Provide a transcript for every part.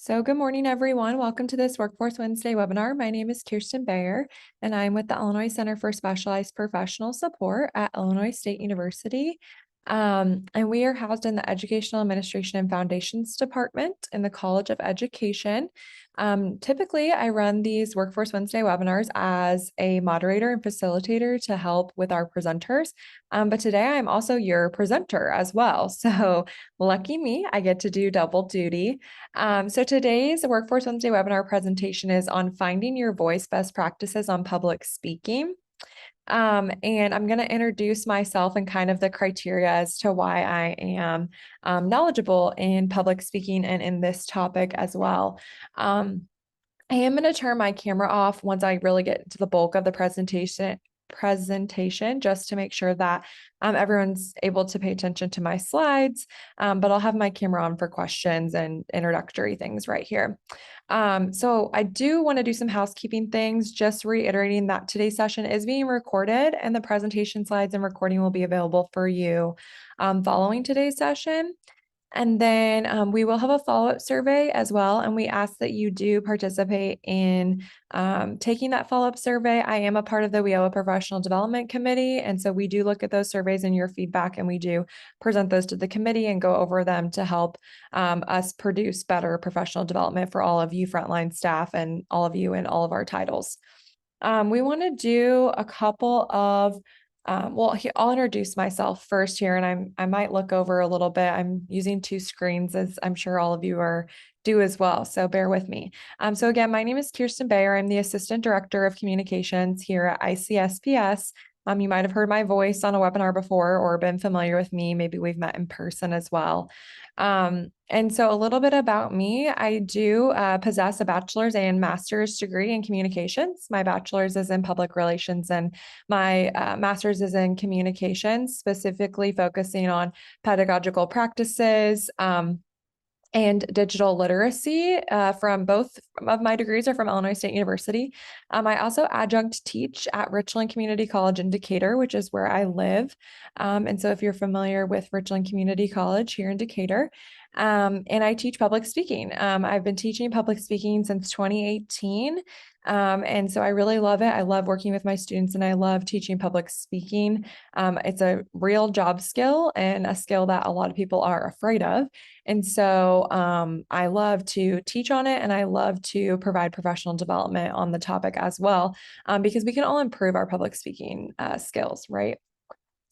So good morning, everyone. Welcome to this Workforce Wednesday webinar. My name is Kirsten Bayer, and I'm with the Illinois Center for Specialized Professional Support at Illinois State University. And we are housed in the Educational Administration and Foundations Department in the College of Education. Typically, I run these Workforce Wednesday webinars as a moderator and facilitator to help with our presenters. But today I'm also your presenter as well. So lucky me, I get to do double duty. So today's Workforce Wednesday webinar presentation is on finding your voice, best practices on public speaking. And I'm going to introduce myself and kind of the criteria as to why I am knowledgeable in public speaking and in this topic as well. I am going to turn my camera off once I really get into the bulk of the presentation just to make sure that everyone's able to pay attention to my slides, but I'll have my camera on for questions and introductory things right here. So I do want to do some housekeeping things, just reiterating that today's session is being recorded and the presentation slides and recording will be available for you following today's session. And then we will have a follow-up survey as well. And we ask that you do participate in taking that follow-up survey. I am a part of the WIOA Professional Development Committee. And so we do look at those surveys and your feedback, and we do present those to the committee and go over them to help us produce better professional development for all of you frontline staff and all of you in all of our titles. We want to do a couple of I'll introduce myself first here, and I might look over a little bit. I'm using two screens, as I'm sure all of you do as well, so bear with me. So again, my name is Kirsten Bayer. I'm the Assistant Director of Communications here at ICSPS. You might have heard my voice on a webinar before or been familiar with me. Maybe we've met in person as well. And so a little bit about me, I do possess a bachelor's and master's degree in communications. My bachelor's is in public relations and my master's is in communications, specifically focusing on pedagogical practices, and digital literacy. From both of my degrees are from Illinois State University. I also adjunct teach at Richland Community College in Decatur, which is where I live. And so if you're familiar with Richland Community College here in Decatur, and I teach public speaking. I've been teaching public speaking since 2018. And so I really love it. I love working with my students and I love teaching public speaking. It's a real job skill and a skill that a lot of people are afraid of. And so I love to teach on it and I love to provide professional development on the topic as well, because we can all improve our public speaking skills, right?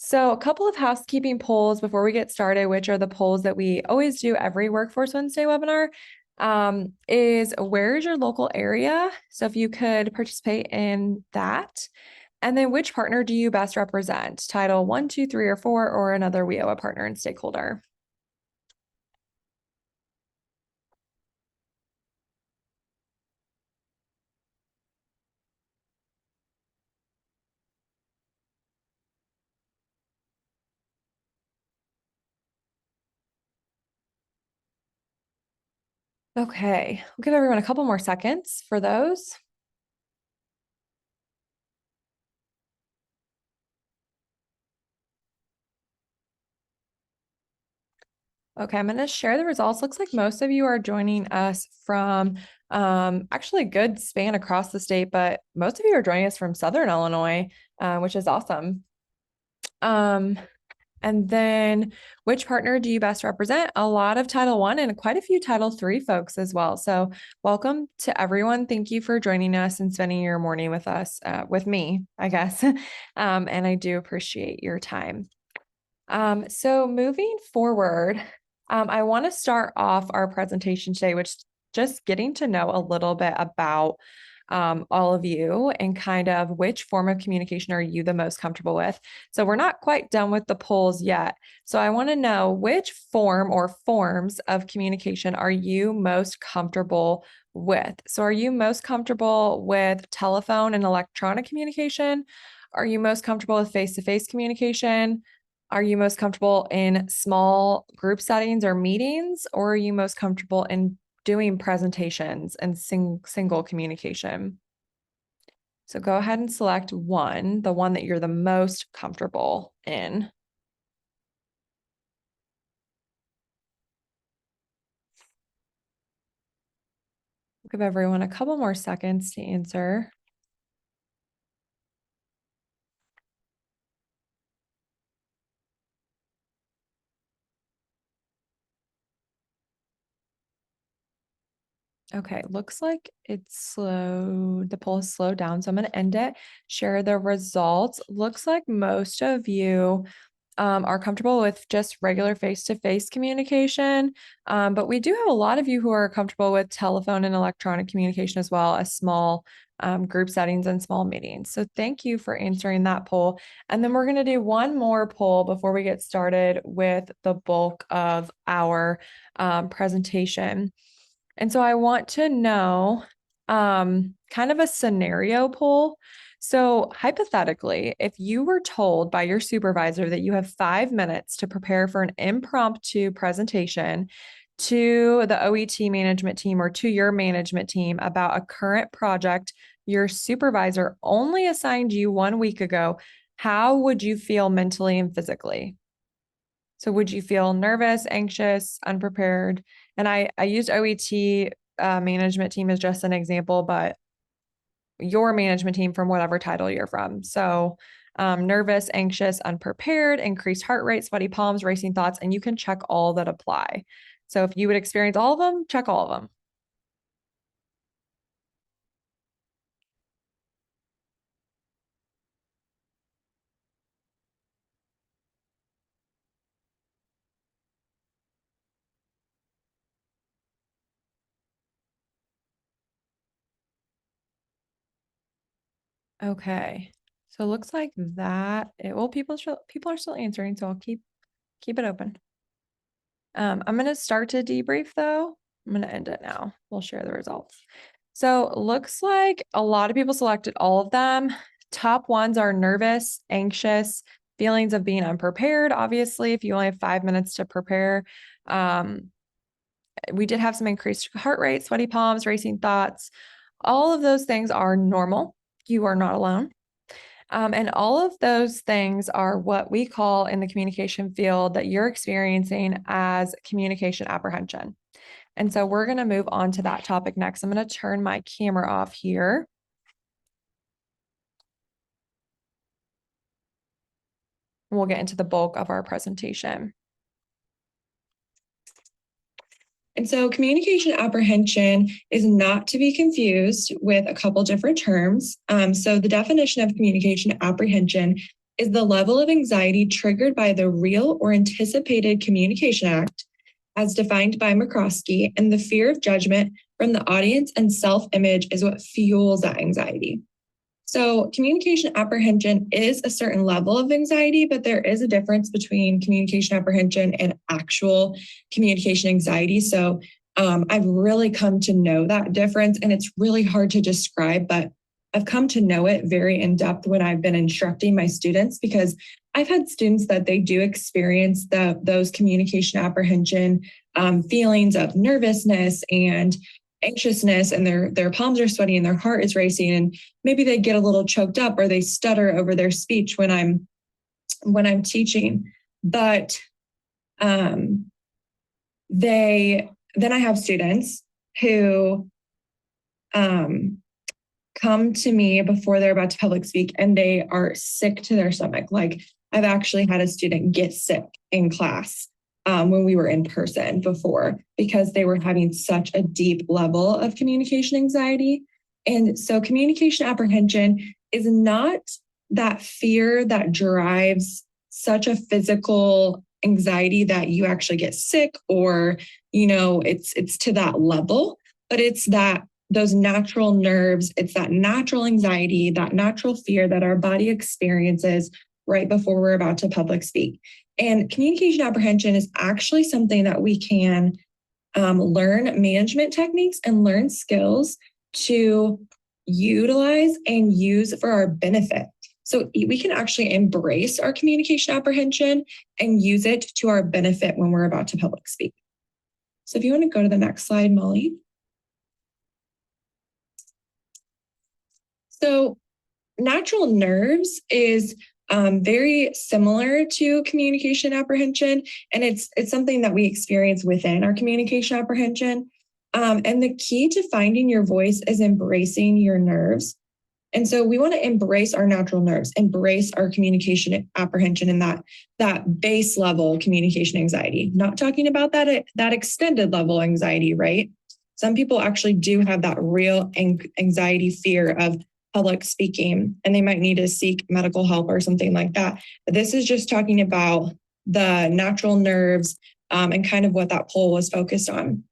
So a couple of housekeeping polls before we get started, which are the polls that we always do every Workforce Wednesday webinar, is where is your local area? So if you could participate in that. And then which partner do you best represent? Title 1, 2, 3, or 4, or another WIOA partner and stakeholder? Okay, we'll give everyone a couple more seconds for those. Okay, I'm going to share the results. Looks like most of you are joining us from actually a good span across the state, but most of you are joining us from Southern Illinois, which is awesome. And then which partner do you best represent? A lot of Title I and quite a few Title III folks as well. So welcome to everyone. Thank you for joining us and spending your morning with us, with me, I guess. And I do appreciate your time. So moving forward, I want to start off our presentation today, which just getting to know a little bit about all of you and kind of which form of communication are you the most comfortable with. So we're not quite done with the polls yet. So I want to know which form or forms of communication are you most comfortable with? So are you most comfortable with telephone and electronic communication? Are you most comfortable with face-to-face communication? Are you most comfortable in small group settings or meetings, or are you most comfortable in doing presentations and single communication? So go ahead and select one, the one that you're the most comfortable in. Give everyone a couple more seconds to answer. Okay, looks like it's slow. The poll is slowed down, so I'm going to end it, share the results. Looks like most of you are comfortable with just regular face-to-face communication. But we do have a lot of you who are comfortable with telephone and electronic communication as well as small group settings and small meetings. So thank you for answering that poll. And then we're going to do one more poll before we get started with the bulk of our presentation. And so I want to know kind of a scenario poll. So hypothetically, if you were told by your supervisor that you have 5 minutes to prepare for an impromptu presentation to the OET management team or to your management team about a current project your supervisor only assigned you 1 week ago, how would you feel mentally and physically? So would you feel nervous, anxious, unprepared? And I used OET management team as just an example, but your management team from whatever title you're from. So nervous, anxious, unprepared, increased heart rate, sweaty palms, racing thoughts, and you can check all that apply. So if you would experience all of them, check all of them. Okay. So it looks like that people are still answering, so I'll keep it open. I'm going to start to debrief though. I'm going to end it now. We'll share the results. So looks like a lot of people selected all of them. Top ones are nervous, anxious, feelings of being unprepared. Obviously, if you only have 5 minutes to prepare, we did have some increased heart rate, sweaty palms, racing thoughts. All of those things are normal. You are not alone. And all of those things are what we call in the communication field that you're experiencing as communication apprehension. And so we're going to move on to that topic next. I'm going to turn my camera off here. We'll get into the bulk of our presentation. And so communication apprehension is not to be confused with a couple different terms. So the definition of communication apprehension is the level of anxiety triggered by the real or anticipated communication act as defined by McCroskey, and the fear of judgment from the audience and self-image is what fuels that anxiety. So communication apprehension is a certain level of anxiety, but there is a difference between communication apprehension and actual communication anxiety. So I've really come to know that difference, and it's really hard to describe, but I've come to know it very in depth when I've been instructing my students, because I've had students that they do experience those communication apprehension feelings of nervousness and anxiousness, and their palms are sweaty and their heart is racing, and maybe they get a little choked up or they stutter over their speech when I'm teaching. But then I have students who come to me before they're about to public speak and they are sick to their stomach. Like, I've actually had a student get sick in class when we were in person before, because they were having such a deep level of communication anxiety. And so communication apprehension is not that fear that drives such a physical anxiety that you actually get sick, or, it's to that level, but it's that those natural nerves, it's that natural anxiety, that natural fear that our body experiences right before we're about to public speak. And communication apprehension is actually something that we can learn management techniques and learn skills to utilize and use for our benefit. So we can actually embrace our communication apprehension and use it to our benefit when we're about to public speak. So if you want to go to the next slide, Molly. So natural nerves is very similar to communication apprehension, and it's something that we experience within our communication apprehension. And the key to finding your voice is embracing your nerves. And so we want to embrace our natural nerves, embrace our communication apprehension and that base level communication anxiety. Not talking about that extended level anxiety, right? Some people actually do have that real anxiety fear of public speaking, and they might need to seek medical help or something like that. But this is just talking about the natural nerves and kind of what that poll was focused on.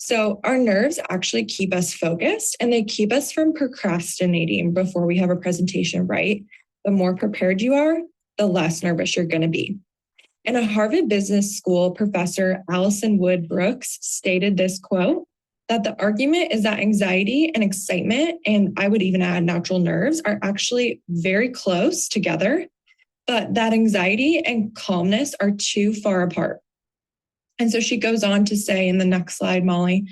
So our nerves actually keep us focused and they keep us from procrastinating before we have a presentation, right? The more prepared you are, the less nervous you're going to be. And a Harvard Business School professor, Allison Wood Brooks, stated this quote, that the argument is that anxiety and excitement, and I would even add natural nerves, are actually very close together, but that anxiety and calmness are too far apart. And so she goes on to say in the next slide, Molly,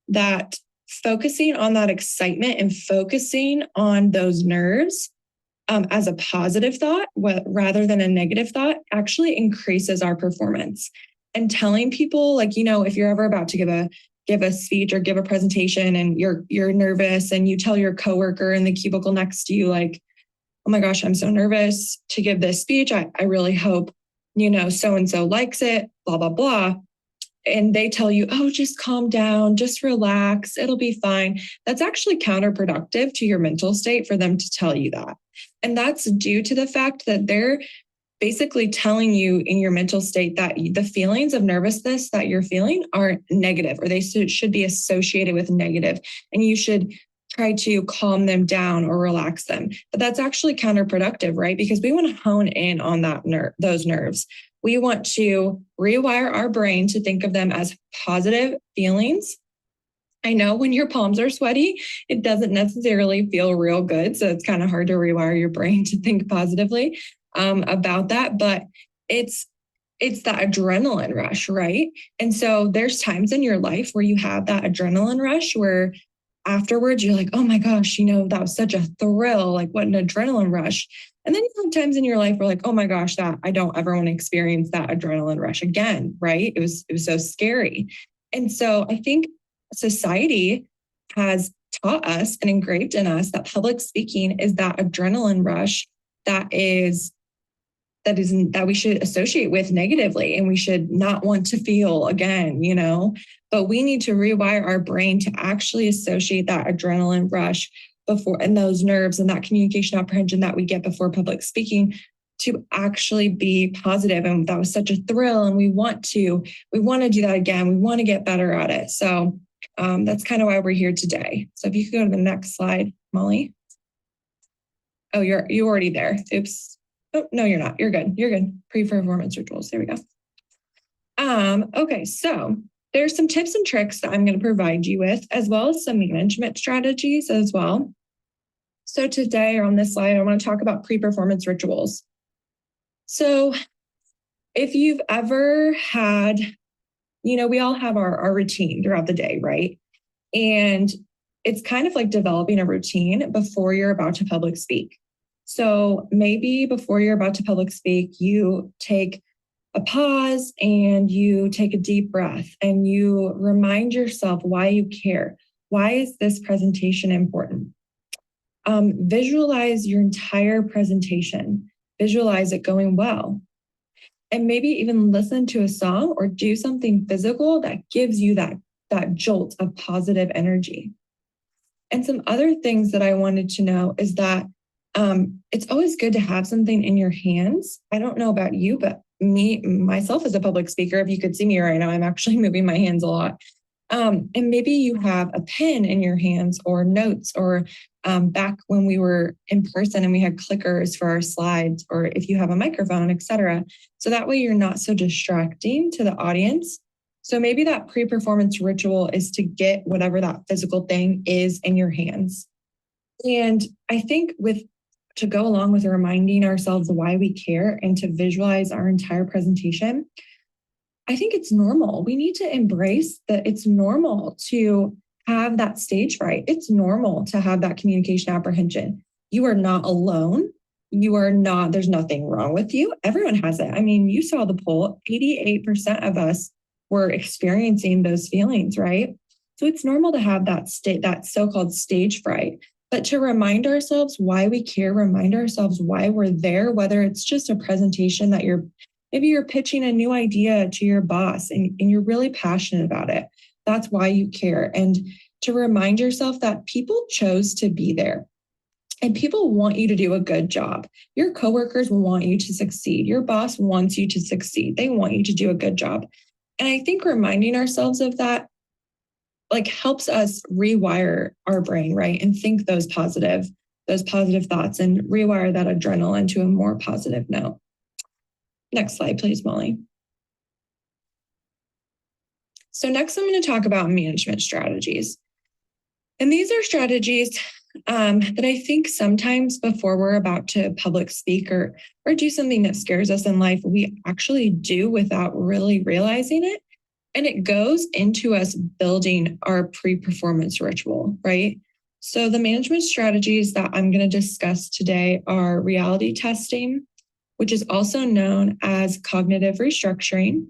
that focusing on that excitement and focusing on those nerves as a positive thought rather than a negative thought actually increases our performance. And telling people, like, if you're ever about to give a speech or give a presentation and you're nervous and you tell your coworker in the cubicle next to you, like, oh my gosh, I'm so nervous to give this speech. I really hope, so-and-so likes it, blah, blah, blah. And they tell you, oh, just calm down, just relax, it'll be fine. That's actually counterproductive to your mental state for them to tell you that. And that's due to the fact that they're basically telling you in your mental state that the feelings of nervousness that you're feeling are negative, or they should be associated with negative, and you should try to calm them down or relax them. But that's actually counterproductive, right? Because we want to hone in on those nerves. We want to rewire our brain to think of them as positive feelings. I know when your palms are sweaty, it doesn't necessarily feel real good. So it's kind of hard to rewire your brain to think positively about that. But it's that adrenaline rush, right? And so there's times in your life where you have that adrenaline rush where afterwards you're like, oh my gosh, that was such a thrill, like what an adrenaline rush. And then you have times in your life where like, oh my gosh, that I don't ever want to experience that adrenaline rush again, right? It was so scary. And so I think society has taught us and engraved in us that public speaking is that adrenaline rush that we should associate with negatively and we should not want to feel again, but we need to rewire our brain to actually associate that adrenaline rush before and those nerves and that communication apprehension that we get before public speaking to actually be positive. And that was such a thrill. And we want to do that again. We want to get better at it. So that's kind of why we're here today. So if you could go to the next slide, Molly. Oh, you're already there. Oops. Oh, no, you're not. You're good. You're good. Pre-performance rituals. There we go. Okay, so there's some tips and tricks that I'm going to provide you with, as well as some management strategies as well. So today, or on this slide, I want to talk about pre-performance rituals. So if you've ever had, we all have our routine throughout the day, right? And it's kind of like developing a routine before you're about to public speak. So maybe before you're about to public speak, you take a pause and you take a deep breath and you remind yourself why you care. Why is this presentation important? Visualize your entire presentation. Visualize it going well. And maybe even listen to a song or do something physical that gives you that jolt of positive energy. And some other things that I wanted to know is that it's always good to have something in your hands. I don't know about you, but myself as a public speaker, if you could see me right now, I'm actually moving my hands a lot. And maybe you have a pen in your hands or notes or back when we were in person and we had clickers for our slides, or if you have a microphone, etc. So that way you're not so distracting to the audience. So maybe that pre-performance ritual is to get whatever that physical thing is in your hands. And I think to go along with reminding ourselves why we care and to visualize our entire presentation, I think it's normal. We need to embrace that it's normal to have that stage fright. It's normal to have that communication apprehension. You are not alone. There's nothing wrong with you. Everyone has it. I mean, you saw the poll, 88% of us we're experiencing those feelings, right? So it's normal to have that so-called stage fright, but to remind ourselves why we care, remind ourselves why we're there, whether it's just a presentation that maybe you're pitching a new idea to your boss and you're really passionate about it. That's why you care. And to remind yourself that people chose to be there. And people want you to do a good job. Your coworkers want you to succeed. Your boss wants you to succeed. They want you to do a good job. And I think reminding ourselves of that helps us rewire our brain, right? And think those positive thoughts and rewire that adrenaline to a more positive note. Next slide, please, Molly. So next I'm going to talk about management strategies. And these are strategies that I think sometimes before we're about to public speak or do something that scares us in life, we actually do without really realizing it. And it goes into us building our pre-performance ritual, right? So the management strategies that I'm going to discuss today are reality testing, which is also known as cognitive restructuring.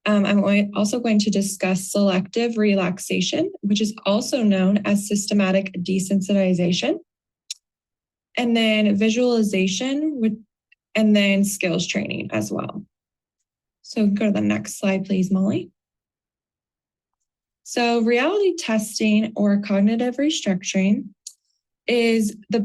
I'm also going to discuss selective relaxation, which is also known as systematic desensitization, and then visualization, and then skills training as well. So go to the next slide, please, Molly. So reality testing or cognitive restructuring is the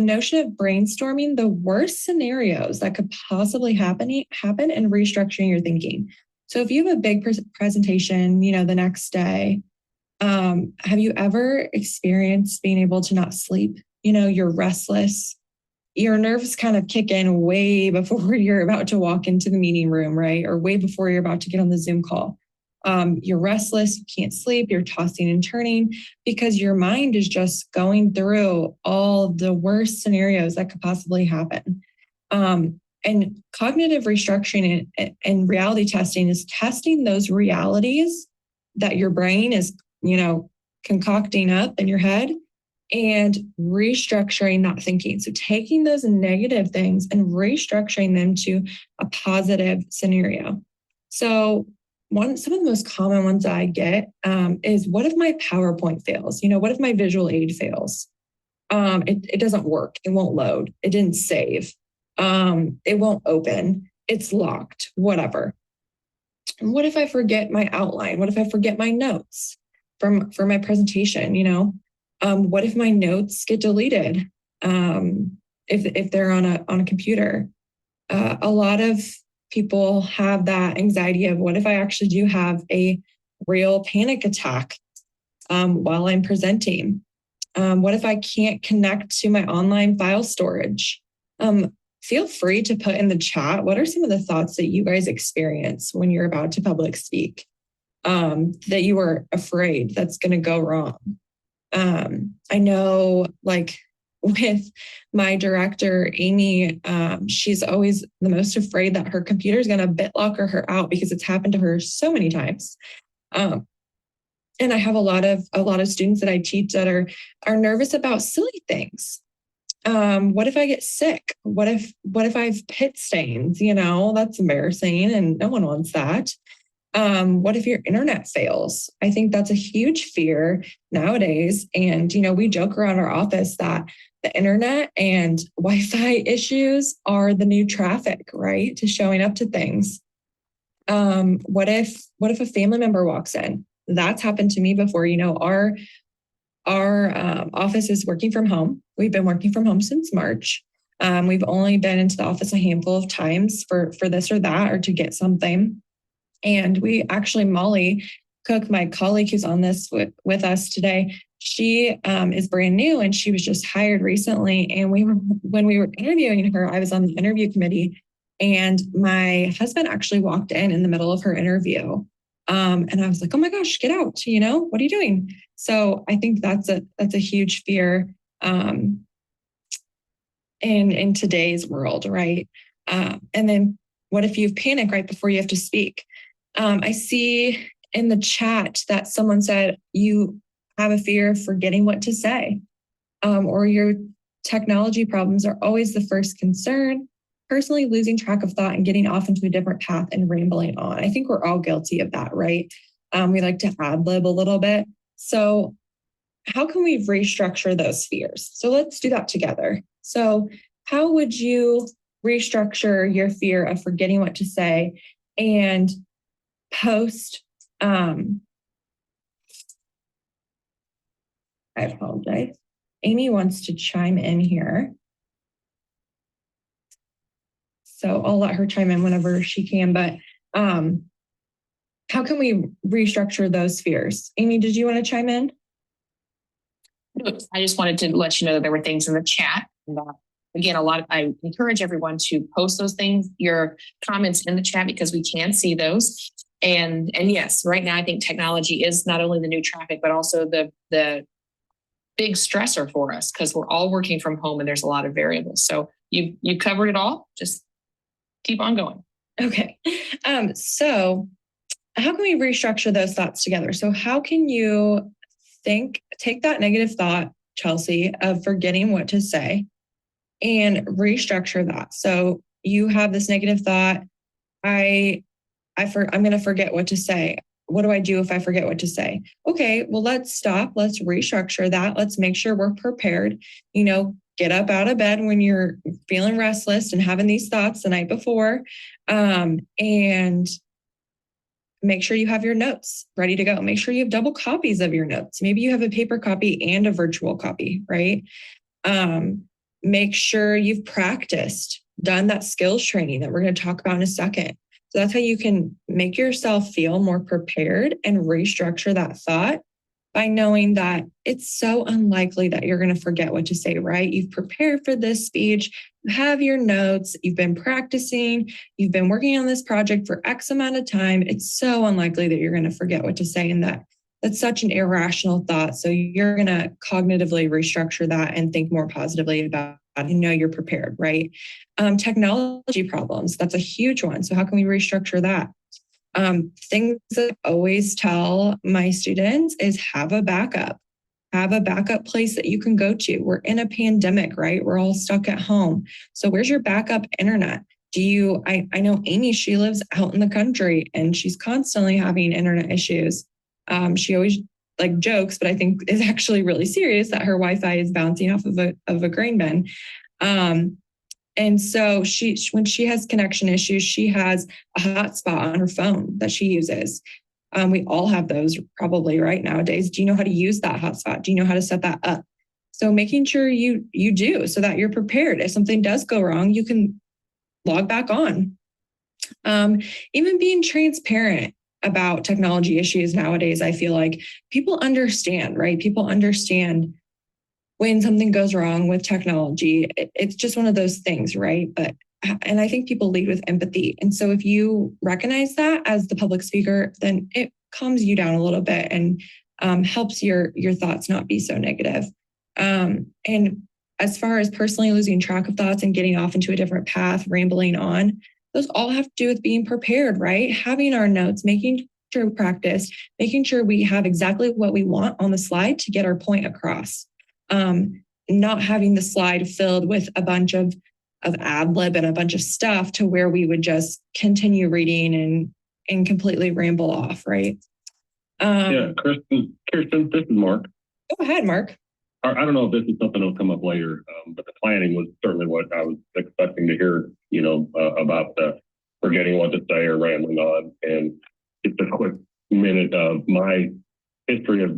notion of brainstorming the worst scenarios that could possibly happen and restructuring your thinking. So if you have a big presentation, the next day, have you ever experienced being able to not sleep? You're restless. Your nerves kind of kick in way before you're about to walk into the meeting room, right? Or way before you're about to get on the Zoom call. You're restless, you can't sleep, you're tossing and turning because your mind is just going through all the worst scenarios that could possibly happen. And cognitive restructuring and reality testing is testing those realities that your brain is, concocting up in your head and restructuring that thinking. So taking those negative things and restructuring them to a positive scenario. So some of the most common ones I get is, what if my PowerPoint fails? What if my visual aid fails? It doesn't work. It won't load. It didn't save. It won't open. It's locked, whatever. And what if I forget my outline? What if I forget my notes for my presentation? What if my notes get deleted? If they're on a computer, a lot of people have that anxiety of, what if I actually do have a real panic attack while I'm presenting? What if I can't connect to my online file storage? Feel free to put in the chat, what are some of the thoughts that you guys experience when you're about to public speak that you are afraid that's going to go wrong? I know, with my director, Amy, she's always the most afraid that her computer is going to BitLock her out because it's happened to her so many times. And I have a lot of students that I teach that are nervous about silly things. What if I get sick? What if I have pit stains? That's embarrassing and no one wants that. What if your internet fails? I think that's a huge fear nowadays. And, we joke around our office that the internet and Wi-Fi issues are the new traffic, right? To showing up to things. What if a family member walks in? That's happened to me before. Our office is working from home. We've been working from home since March. We've only been into the office a handful of times for this or that, or to get something. And we actually, Molly Cook, my colleague who's on this with us today, she is brand new and she was just hired recently. And when we were interviewing her, I was on the interview committee, and my husband actually walked in the middle of her interview. And I was like, oh my gosh, get out, what are you doing? So I think that's a huge fear in today's world, right? And then what if you panic right before you have to speak? I see in the chat that someone said you have a fear of forgetting what to say, or your technology problems are always the first concern. personally losing track of thought and getting off into a different path and rambling on. I think we're all guilty of that, right? We like to ad lib a little bit. So how can we restructure those fears? So let's do that together. So how would you restructure your fear of forgetting what to say and post, I apologize. Amy wants to chime in here. So I'll let her chime in whenever she can, but how can we restructure those fears? Amy, did you want to chime in? I just wanted to let you know that there were things in the chat. And, again, I encourage everyone to post those things, your comments in the chat, because we can see those. And yes, right now I think technology is not only the new traffic, but also the big stressor for us, because we're all working from home and there's a lot of variables. So you covered it all. Just keep on going. Okay. So how can we restructure those thoughts together? So how can you take that negative thought, Chelsea, of forgetting what to say and restructure that? So you have this negative thought, I'm going to forget what to say. What do I do if I forget what to say? Okay, well, let's stop. Let's restructure that. Let's make sure we're prepared. Get up out of bed when you're feeling restless and having these thoughts the night before, and make sure you have your notes ready to go. Make sure you have double copies of your notes. Maybe you have a paper copy and a virtual copy, right? Make sure you've practiced, done that skills training that we're going to talk about in a second. So that's how you can make yourself feel more prepared and restructure that thought by knowing that it's so unlikely that you're going to forget what to say, right? You've prepared for this speech, you have your notes, you've been practicing, you've been working on this project for X amount of time. It's so unlikely that you're going to forget what to say, and that's such an irrational thought. So you're going to cognitively restructure that and think more positively about it. You're prepared, right? Technology problems, that's a huge one. So how can we restructure that? Things that I always tell my students is have a backup place that you can go to. We're in a pandemic, right? We're all stuck at home. So where's your backup internet? I know Amy, she lives out in the country and she's constantly having internet issues. She always jokes, but I think is actually really serious that her Wi-Fi is bouncing off of a grain bin. And so when she has connection issues, she has a hotspot on her phone that she uses. We all have those probably right nowadays. Do you know how to use that hotspot? Do you know how to set that up? So making sure you do, so that you're prepared. If something does go wrong, you can log back on. Even being transparent about technology issues nowadays, I feel like people understand, right? People understand when something goes wrong with technology. It's just one of those things, right? And I think people lead with empathy. And so if you recognize that as the public speaker, then it calms you down a little bit and helps your thoughts not be so negative. And as far as personally losing track of thoughts and getting off into a different path, rambling on, those all have to do with being prepared, right? Having our notes, making sure we practice, making sure we have exactly what we want on the slide to get our point across. Not having the slide filled with a bunch of ad lib and a bunch of stuff to where we would just continue reading and completely ramble off, right? Kirsten, this is Mark. Go ahead, Mark. I don't know if this is something that'll come up later, but the planning was certainly what I was expecting to hear, about the forgetting what to say or rambling on. And just a quick minute of my history of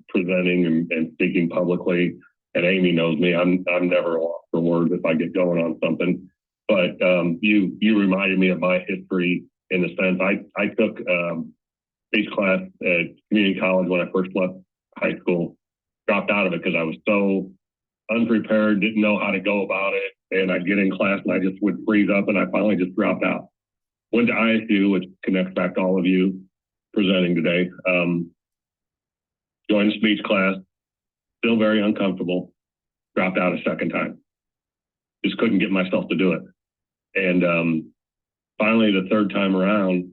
presenting and speaking publicly. And Amy knows me. I'm never lost for words if I get going on something. But you reminded me of my history in the sense I took speech class at community college when I first left high school. Dropped out of it because I was so unprepared, didn't know how to go about it. And I'd get in class and I just would freeze up, and I finally just dropped out. Went to ISU, which connects back to all of you presenting today. Joined the speech class, still very uncomfortable, dropped out a second time. Just couldn't get myself to do it. And finally, the third time around,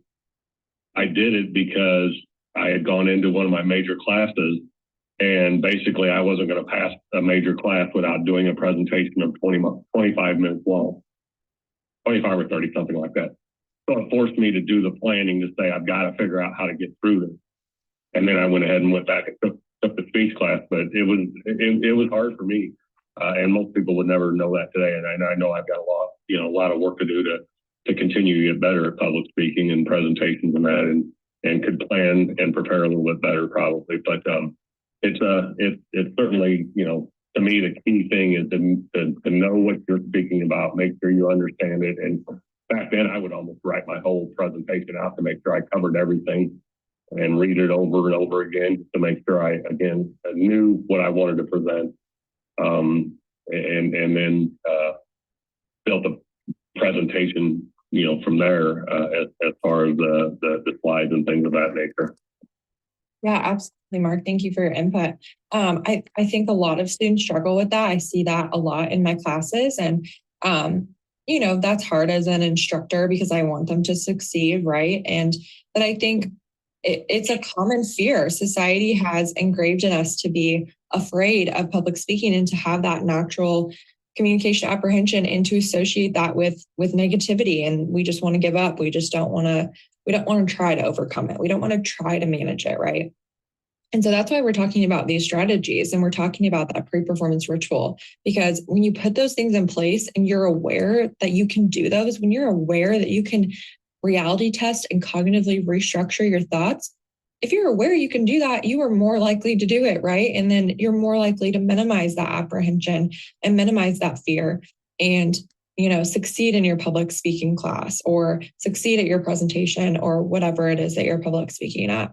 I did it because I had gone into one of my major classes, and basically I wasn't going to pass a major class without doing a presentation of 25 minutes long. 25 or 30, something like that. So it forced me to do the planning to say, I've got to figure out how to get through this. And then I went ahead and went back and took the speech class, but it was hard for me. And most people would never know that today. And I know I've got a lot of work to do to continue to get better at public speaking and presentations and that, and could plan and prepare a little bit better probably. But it's certainly, to me, the key thing is to know what you're speaking about, make sure you understand it. And back then I would almost write my whole presentation out to make sure I covered everything and read it over and over again to make sure I knew what I wanted to present. And then built a presentation, from there as far as the slides and things of that nature. Yeah, absolutely, Mark. Thank you for your input. I think a lot of students struggle with that. I see that a lot in my classes, and that's hard as an instructor because I want them to succeed, right? But I think it's a common fear. Society has engraved in us to be afraid of public speaking and to have that natural communication apprehension and to associate that with negativity. And we just want to give up. We don't want to try to overcome it. We don't want to try to manage it, right? And so that's why we're talking about these strategies, and we're talking about that pre-performance ritual, because when you put those things in place and you're aware that you can do those, when you're aware that you can reality test and cognitively restructure your thoughts, if you're aware you can do that, you are more likely to do it, right? And then you're more likely to minimize that apprehension and minimize that fear and, succeed in your public speaking class or succeed at your presentation or whatever it is that you're public speaking at.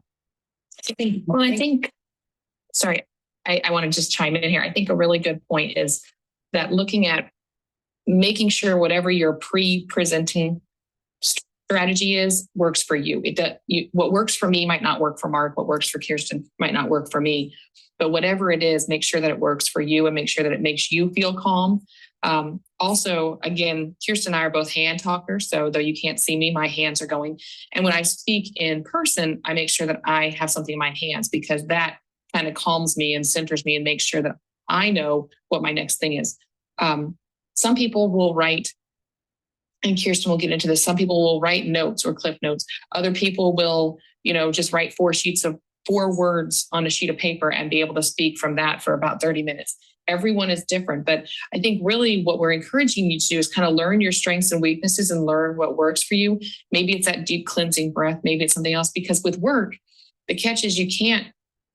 Sorry, I want to just chime in here. I think a really good point is that looking at making sure whatever your pre-presenting strategy is works for you. What works for me might not work for Mark. What works for Kirsten might not work for me. But whatever it is, make sure that it works for you and make sure that it makes you feel calm. Also, again, Kirsten and I are both hand talkers. So though you can't see me, my hands are going. And when I speak in person, I make sure that I have something in my hands because that kind of calms me and centers me and makes sure that I know what my next thing is. Some people will write, and Kirsten will get into this. Some people will write notes or clip notes. Other people will, just write 4 words on a sheet of paper and be able to speak from that for about 30 minutes. Everyone is different, but I think really what we're encouraging you to do is kind of learn your strengths and weaknesses and learn what works for you. Maybe it's that deep cleansing breath. Maybe it's something else, because with work, the catch is you can't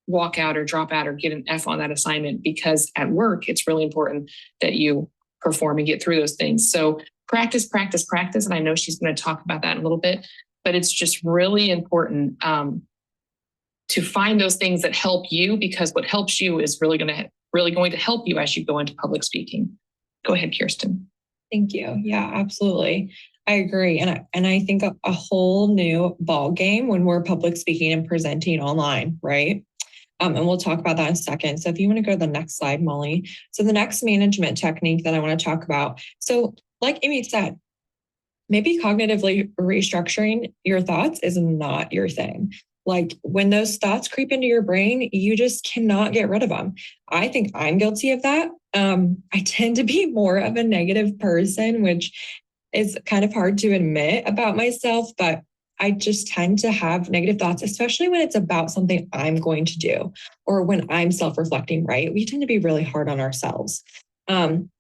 walk out or drop out or get an F on that assignment, because at work, it's really important that you perform and get through those things. So practice. And I know she's going to talk about that in a little bit, but it's just really important to find those things that help you, because what helps you is really going to help you as you go into public speaking. Go ahead, Kirsten. Thank you. Yeah, absolutely. I agree. And I think a whole new ball game when we're public speaking and presenting online, right? And we'll talk about that in a second. So if you want to go to the next slide, Molly. So the next management technique that I want to talk about. So like Amy said, maybe cognitively restructuring your thoughts is not your thing. Like when those thoughts creep into your brain, you just cannot get rid of them. I think I'm guilty of that. I tend to be more of a negative person, which is kind of hard to admit about myself, but I just tend to have negative thoughts, especially when it's about something I'm going to do or when I'm self-reflecting, right? We tend to be really hard on ourselves. And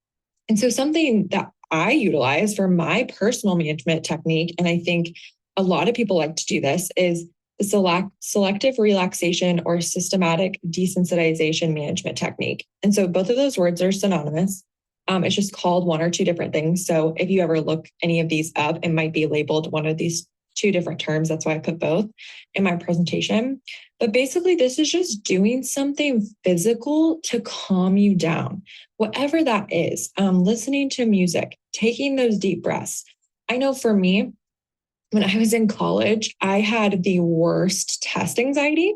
so something that I utilize for my personal management technique, and I think a lot of people like to do this, is the selective relaxation or systematic desensitization management technique. And so both of those words are synonymous. It's just called one or two different things. So if you ever look any of these up, it might be labeled one of these two different terms. That's why I put both in my presentation. But basically, this is just doing something physical to calm you down, whatever that is. Listening to music, taking those deep breaths. I know for me, when I was in college, I had the worst test anxiety.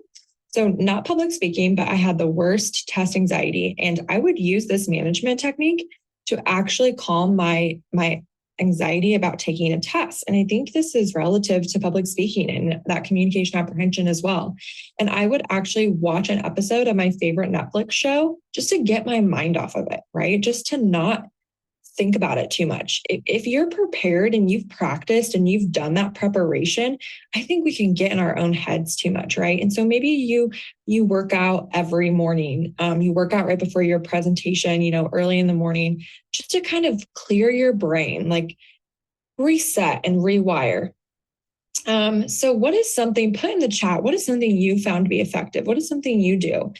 So not public speaking, but I had the worst test anxiety. And I would use this management technique to actually calm my anxiety about taking a test. And I think this is relative to public speaking and that communication apprehension as well. And I would actually watch an episode of my favorite Netflix show just to get my mind off of it, right? Just to not think about it too much. If you're prepared and you've practiced and you've done that preparation, I think we can get in our own heads too much, right? And so maybe you work out every morning. You work out right before your presentation, early in the morning, just to kind of clear your brain, like reset and rewire. So what is something, put in the chat, what is something you found to be effective? What is something you do?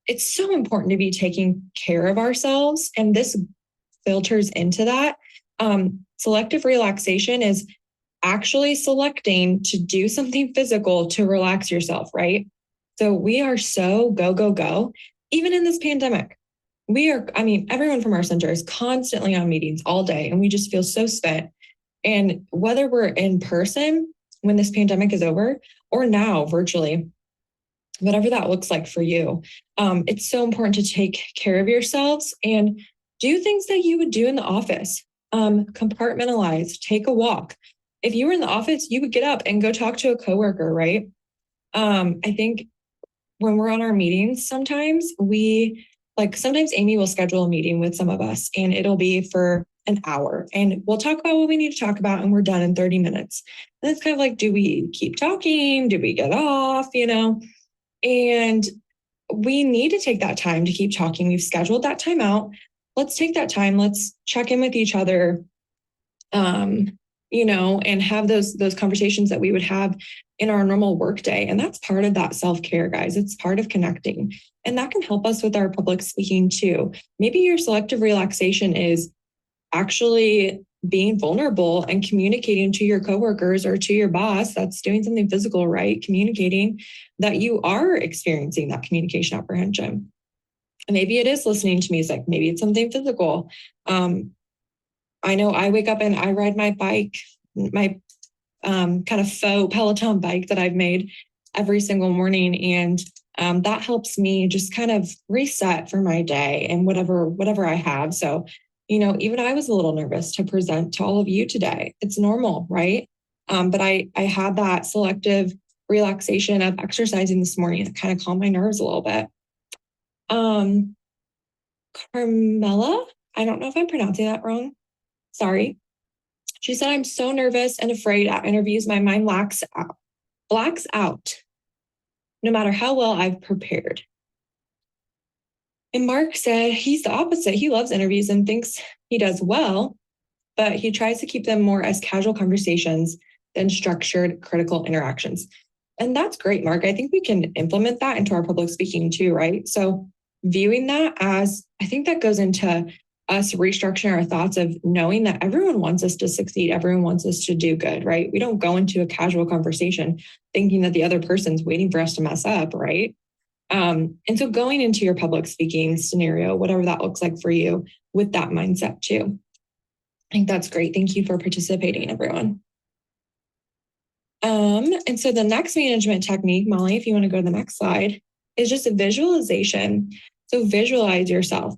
It's so important to be taking care of ourselves. And this filters into that. Selective relaxation is actually selecting to do something physical to relax yourself, right? So we are so go, go, go. Even in this pandemic, everyone from our center is constantly on meetings all day, and we just feel so spent. And whether we're in person when this pandemic is over or now virtually, whatever that looks like for you, it's so important to take care of yourselves and do things that you would do in the office. Compartmentalize, take a walk. If you were in the office, you would get up and go talk to a coworker, right? I think when we're on our meetings, sometimes Amy will schedule a meeting with some of us, and it'll be for an hour, and we'll talk about what we need to talk about, and we're done in 30 minutes. And it's kind of like, do we keep talking? Do we get off? And we need to take that time to keep talking. We've scheduled that time out. Let's take that time. Let's check in with each other, and have those conversations that we would have in our normal workday. And that's part of that self-care, guys. It's part of connecting. And that can help us with our public speaking too. Maybe your selective relaxation is actually being vulnerable and communicating to your coworkers or to your boss that's doing something physical, right? Communicating that you are experiencing that communication apprehension. And maybe it is listening to music. Maybe it's something physical. I know I wake up and I ride my bike, my kind of faux Peloton bike that I've made every single morning. And that helps me just kind of reset for my day and whatever I have. So, even I was a little nervous to present to all of you today. It's normal, right? But I had that selective relaxation of exercising this morning that kind of calmed my nerves a little bit. Carmela, I don't know if I'm pronouncing that wrong. Sorry. She said, I'm so nervous and afraid at interviews. My mind blacks out, no matter how well I've prepared. And Mark said he's the opposite. He loves interviews and thinks he does well, but he tries to keep them more as casual conversations than structured critical interactions. And that's great, Mark. I think we can implement that into our public speaking too, right? So viewing that as, I think that goes into us restructuring our thoughts of knowing that everyone wants us to succeed. Everyone wants us to do good, right? We don't go into a casual conversation thinking that the other person's waiting for us to mess up, right? And so going into your public speaking scenario, whatever that looks like for you, with that mindset too. I think that's great. Thank you for participating, everyone. And so the next management technique, Molly, if you want to go to the next slide, is just a visualization. So visualize yourself.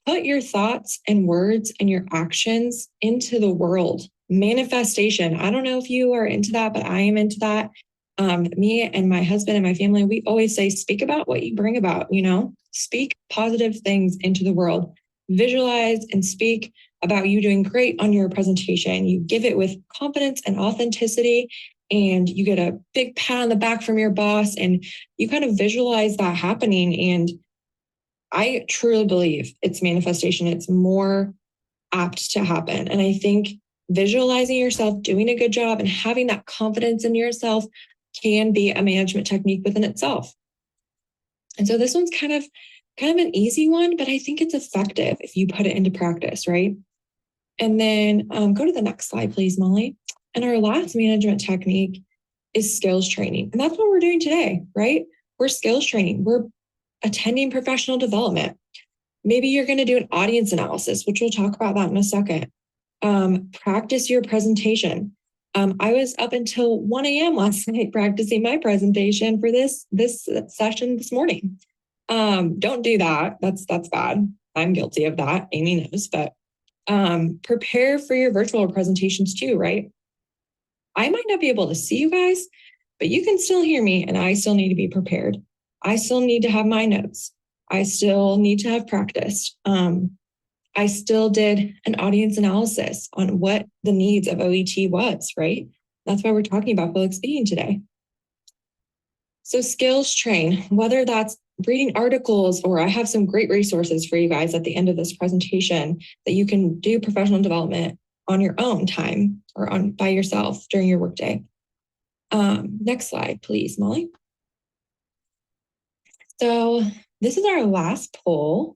Put your thoughts and words and your actions into the world. Manifestation. I don't know if you are into that, but I am into that. Me and my husband and my family, we always say, speak about what you bring about, speak positive things into the world. Visualize and speak about you doing great on your presentation. You give it with confidence and authenticity, and you get a big pat on the back from your boss, and you kind of visualize that happening. And I truly believe it's manifestation. It's more apt to happen. And I think visualizing yourself doing a good job and having that confidence in yourself can be a management technique within itself. And so this one's kind of an easy one, but I think it's effective if you put it into practice, right? And then go to the next slide, please, Molly. And our last management technique is skills training. And that's what we're doing today, right? We're skills training. We're attending professional development. Maybe you're going to do an audience analysis, which we'll talk about that in a second. Practice your presentation. I was up until 1 a.m. last night practicing my presentation for this session this morning. Don't do that. That's bad. I'm guilty of that. Amy knows, but prepare for your virtual presentations too, right? I might not be able to see you guys, but you can still hear me, and I still need to be prepared. I still need to have my notes. I still need to have practiced. I still did an audience analysis on what the needs of OET was, right? That's why we're talking about public speaking today. So skills train, whether that's reading articles, or I have some great resources for you guys at the end of this presentation that you can do professional development on your own time or by yourself during your workday. Next slide, please, Molly. So this is our last poll.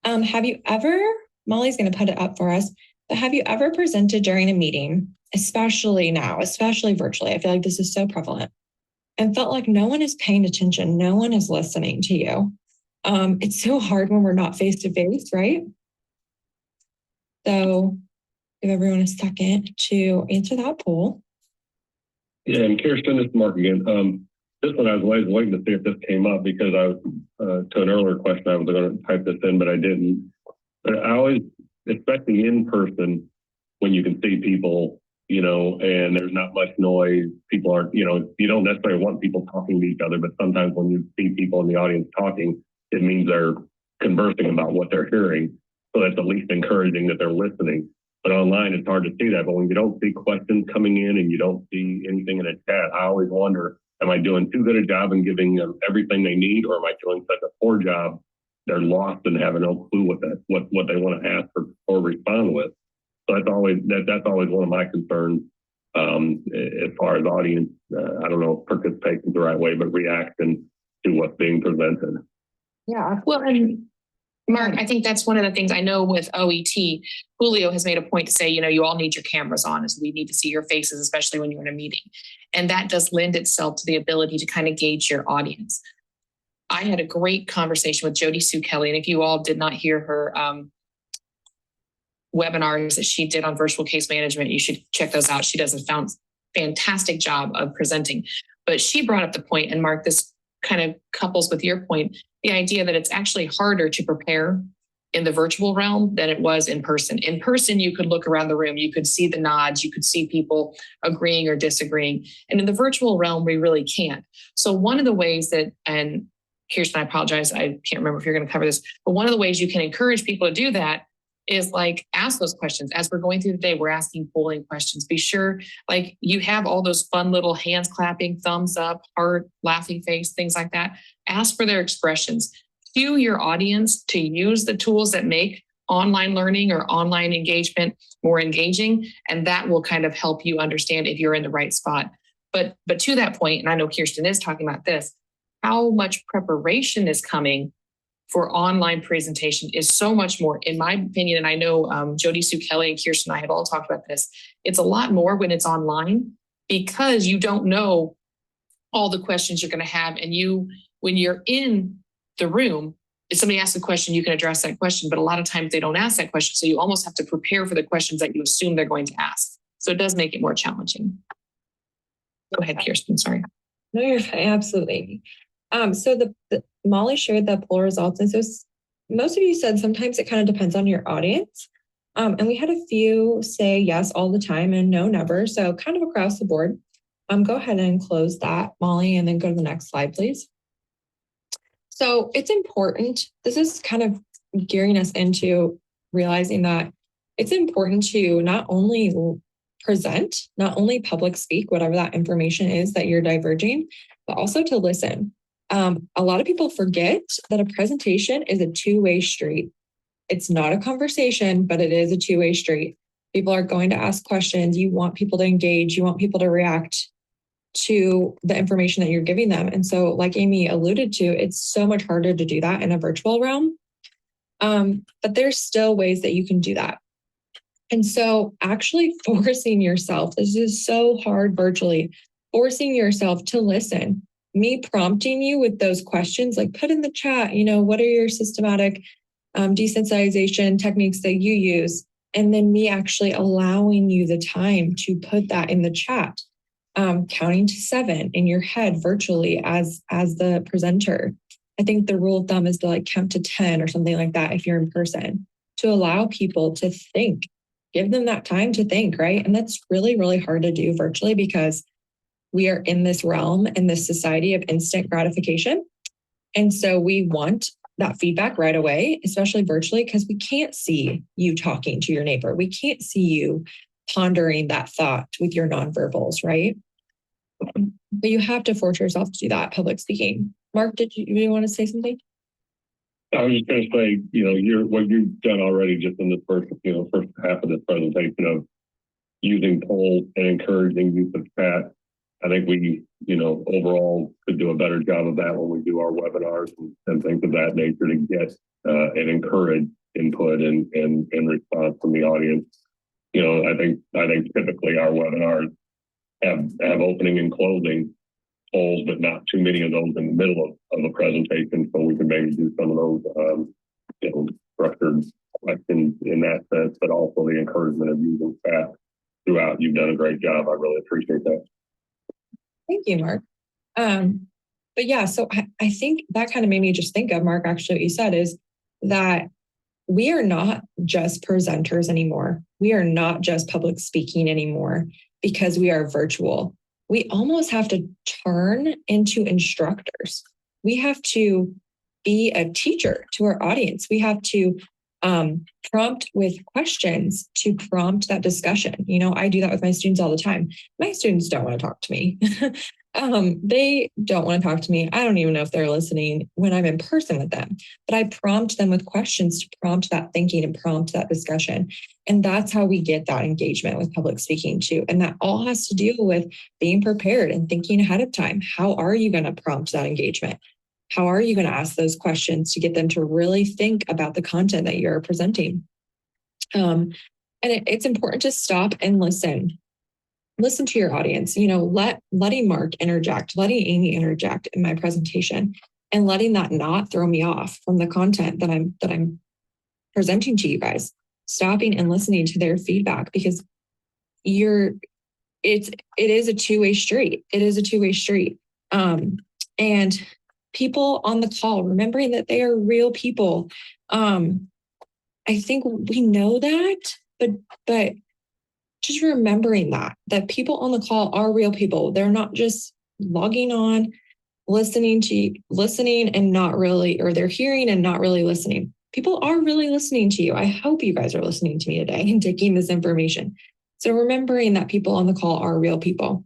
Have you ever, Molly's going to put it up for us, but have you ever presented during a meeting, especially now, especially virtually? I feel like this is so prevalent, and felt like no one is paying attention, no one is listening to you. It's so hard when we're not face to face, right? So give everyone a second to answer that poll. Yeah, and Kirsten, this is Mark again. This one I was waiting to see if this came up, because I was, to an earlier question, I was going to type this in, but I didn't. But I always, especially in person, when you can see people, and there's not much noise, people aren't, you don't necessarily want people talking to each other, but sometimes when you see people in the audience talking, it means they're conversing about what they're hearing. So that's at least encouraging that they're listening. But online, it's hard to see that. But when you don't see questions coming in and you don't see anything in a chat, I always wonder, am I doing too good a job in giving them everything they need, or am I doing such a poor job they're lost and have no clue what they want to ask or respond with? So that's always one of my concerns as far as audience. I don't know if participation is the right way, but reaction to what's being presented. Yeah. Well, and Mark, I think that's one of the things I know with OET. Julio has made a point to say, you all need your cameras on, as we need to see your faces, especially when you're in a meeting. And that does lend itself to the ability to kind of gauge your audience. I had a great conversation with Jody Sue Kelly, and if you all did not hear her webinars that she did on virtual case management, you should check those out. She does a fantastic job of presenting. But she brought up the point, and Mark, this kind of couples with your point, the idea that it's actually harder to prepare in the virtual realm than it was in person. In person, you could look around the room, you could see the nods, you could see people agreeing or disagreeing. And in the virtual realm, we really can't. So one of the ways that, and Kirsten, I apologize, I can't remember if you're going to cover this, but one of the ways you can encourage people to do that is like ask those questions. As we're going through the day, we're asking polling questions. Be sure, like, you have all those fun little hands clapping, thumbs up, heart, laughing face, things like that. Ask for their expressions. Cue your audience to use the tools that make online learning or online engagement more engaging, and that will kind of help you understand if you're in the right spot. But to that point, and I know Kirsten is talking about this, how much preparation is coming for online presentation is so much more, in my opinion, and I know Jody Sue Kelly and Kirsten and I have all talked about this, it's a lot more when it's online, because you don't know all the questions you're going to have. And when you're in the room, if somebody asks a question, you can address that question, but a lot of times they don't ask that question. So you almost have to prepare for the questions that you assume they're going to ask. So it does make it more challenging. Go ahead, Kirsten, sorry. No, you're fine, absolutely. So the Molly shared the poll results. And so most of you said sometimes it kind of depends on your audience. And we had a few say yes all the time and no, never. So kind of across the board. Go ahead and close that, Molly, and then go to the next slide, please. So it's important. This is kind of gearing us into realizing that it's important to not only present, not only public speak, whatever that information is that you're diverging, but also to listen. A lot of people forget that a presentation is a two-way street. It's not a conversation, but it is a two-way street. People are going to ask questions. You want people to engage. You want people to react to the information that you're giving them. And so, like Amy alluded to, it's so much harder to do that in a virtual realm. But there's still ways that you can do that. And so actually forcing yourself, this is so hard virtually, forcing yourself to listen. Me prompting you with those questions, like put in the chat, what are your systematic desensitization techniques that you use? And then me actually allowing you the time to put that in the chat, counting to 7 in your head virtually as the presenter. I think the rule of thumb is to count to 10 or something like that if you're in person, to allow people to think, give them that time to think, right? And that's really, really hard to do virtually because we are in this realm, in this society of instant gratification. And so we want that feedback right away, especially virtually, because we can't see you talking to your neighbor. We can't see you pondering that thought with your nonverbals, right? But you have to force yourself to do that public speaking. Mark, did you want to say something? I was just going to say, what you've done already just in the first half of this presentation of using polls and encouraging use of chat. I think we, overall could do a better job of that when we do our webinars and things of that nature to get and encourage input and response from the audience. I think typically our webinars have opening and closing polls, but not too many of those in the middle of a presentation. So we can maybe do some of those, structured questions in that sense, but also the encouragement of using chat throughout. You've done a great job. I really appreciate that. Thank you, Mark. But yeah, so I think that kind of made me just think of, Mark, actually what you said is that we are not just presenters anymore. We are not just public speaking anymore because we are virtual. We almost have to turn into instructors. We have to be a teacher to our audience. We have to prompt with questions to prompt that discussion. I do that with my students all the time. My students don't want to talk to me. They don't want to talk to me. I don't even know if they're listening when I'm in person with them, but I prompt them with questions to prompt that thinking and prompt that discussion. And that's how we get that engagement with public speaking too. And that all has to do with being prepared and thinking ahead of time. How are you going to prompt that engagement? How are you going to ask those questions to get them to really think about the content that you're presenting? And it's important to stop and listen. Listen to your audience, letting Mark interject, letting Amy interject in my presentation, and letting that not throw me off from the content that I'm presenting to you guys. Stopping and listening to their feedback, because it is a two-way street. It is a two-way street. And people on the call, remembering that they are real people. I think we know that, but just remembering that people on the call are real people. They're not just logging on, listening and not really, or they're hearing and not really listening. People are really listening to you. I hope you guys are listening to me today and taking this information. So remembering that people on the call are real people.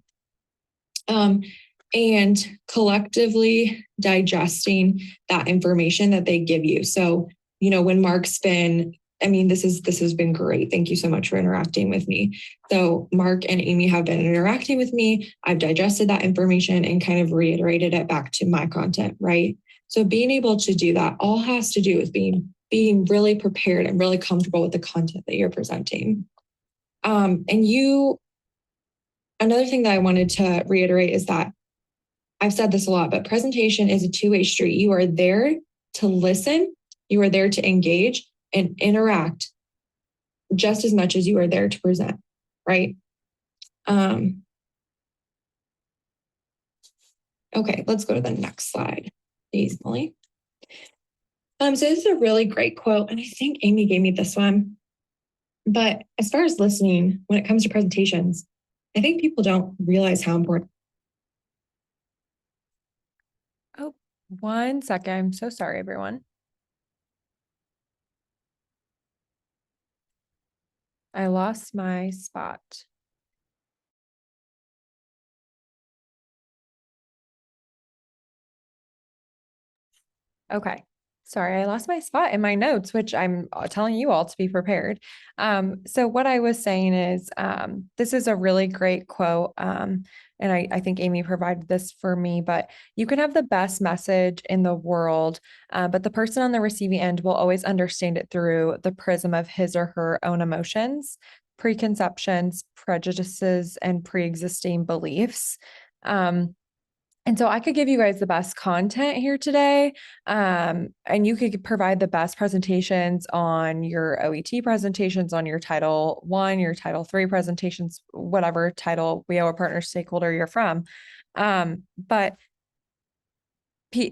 And collectively digesting that information that they give you. So, when Mark's been, this has been great. Thank you so much for interacting with me. So Mark and Amy have been interacting with me. I've digested that information and kind of reiterated it back to my content, right? So being able to do that all has to do with being really prepared and really comfortable with the content that you're presenting. Another thing that I wanted to reiterate is that I've said this a lot, but presentation is a two-way street. You are there to listen, you are there to engage and interact just as much as you are there to present, right? Okay, let's go to the next slide, please, Molly. So this is a really great quote, and I think Amy gave me this one. But as far as listening, when it comes to presentations, I think people don't realize how important. Oh, 1 second. I'm so sorry, everyone. I lost my spot. Okay. Sorry, I lost my spot in my notes, which I'm telling you all to be prepared. So what I was saying is, this is a really great quote. And I think Amy provided this for me, but you can have the best message in the world, but the person on the receiving end will always understand it through the prism of his or her own emotions, preconceptions, prejudices, and pre-existing beliefs. And so I could give you guys the best content here today, and you could provide the best presentations on your OET presentations, on your Title I, your Title III presentations, whatever title WIO partner stakeholder you're from. But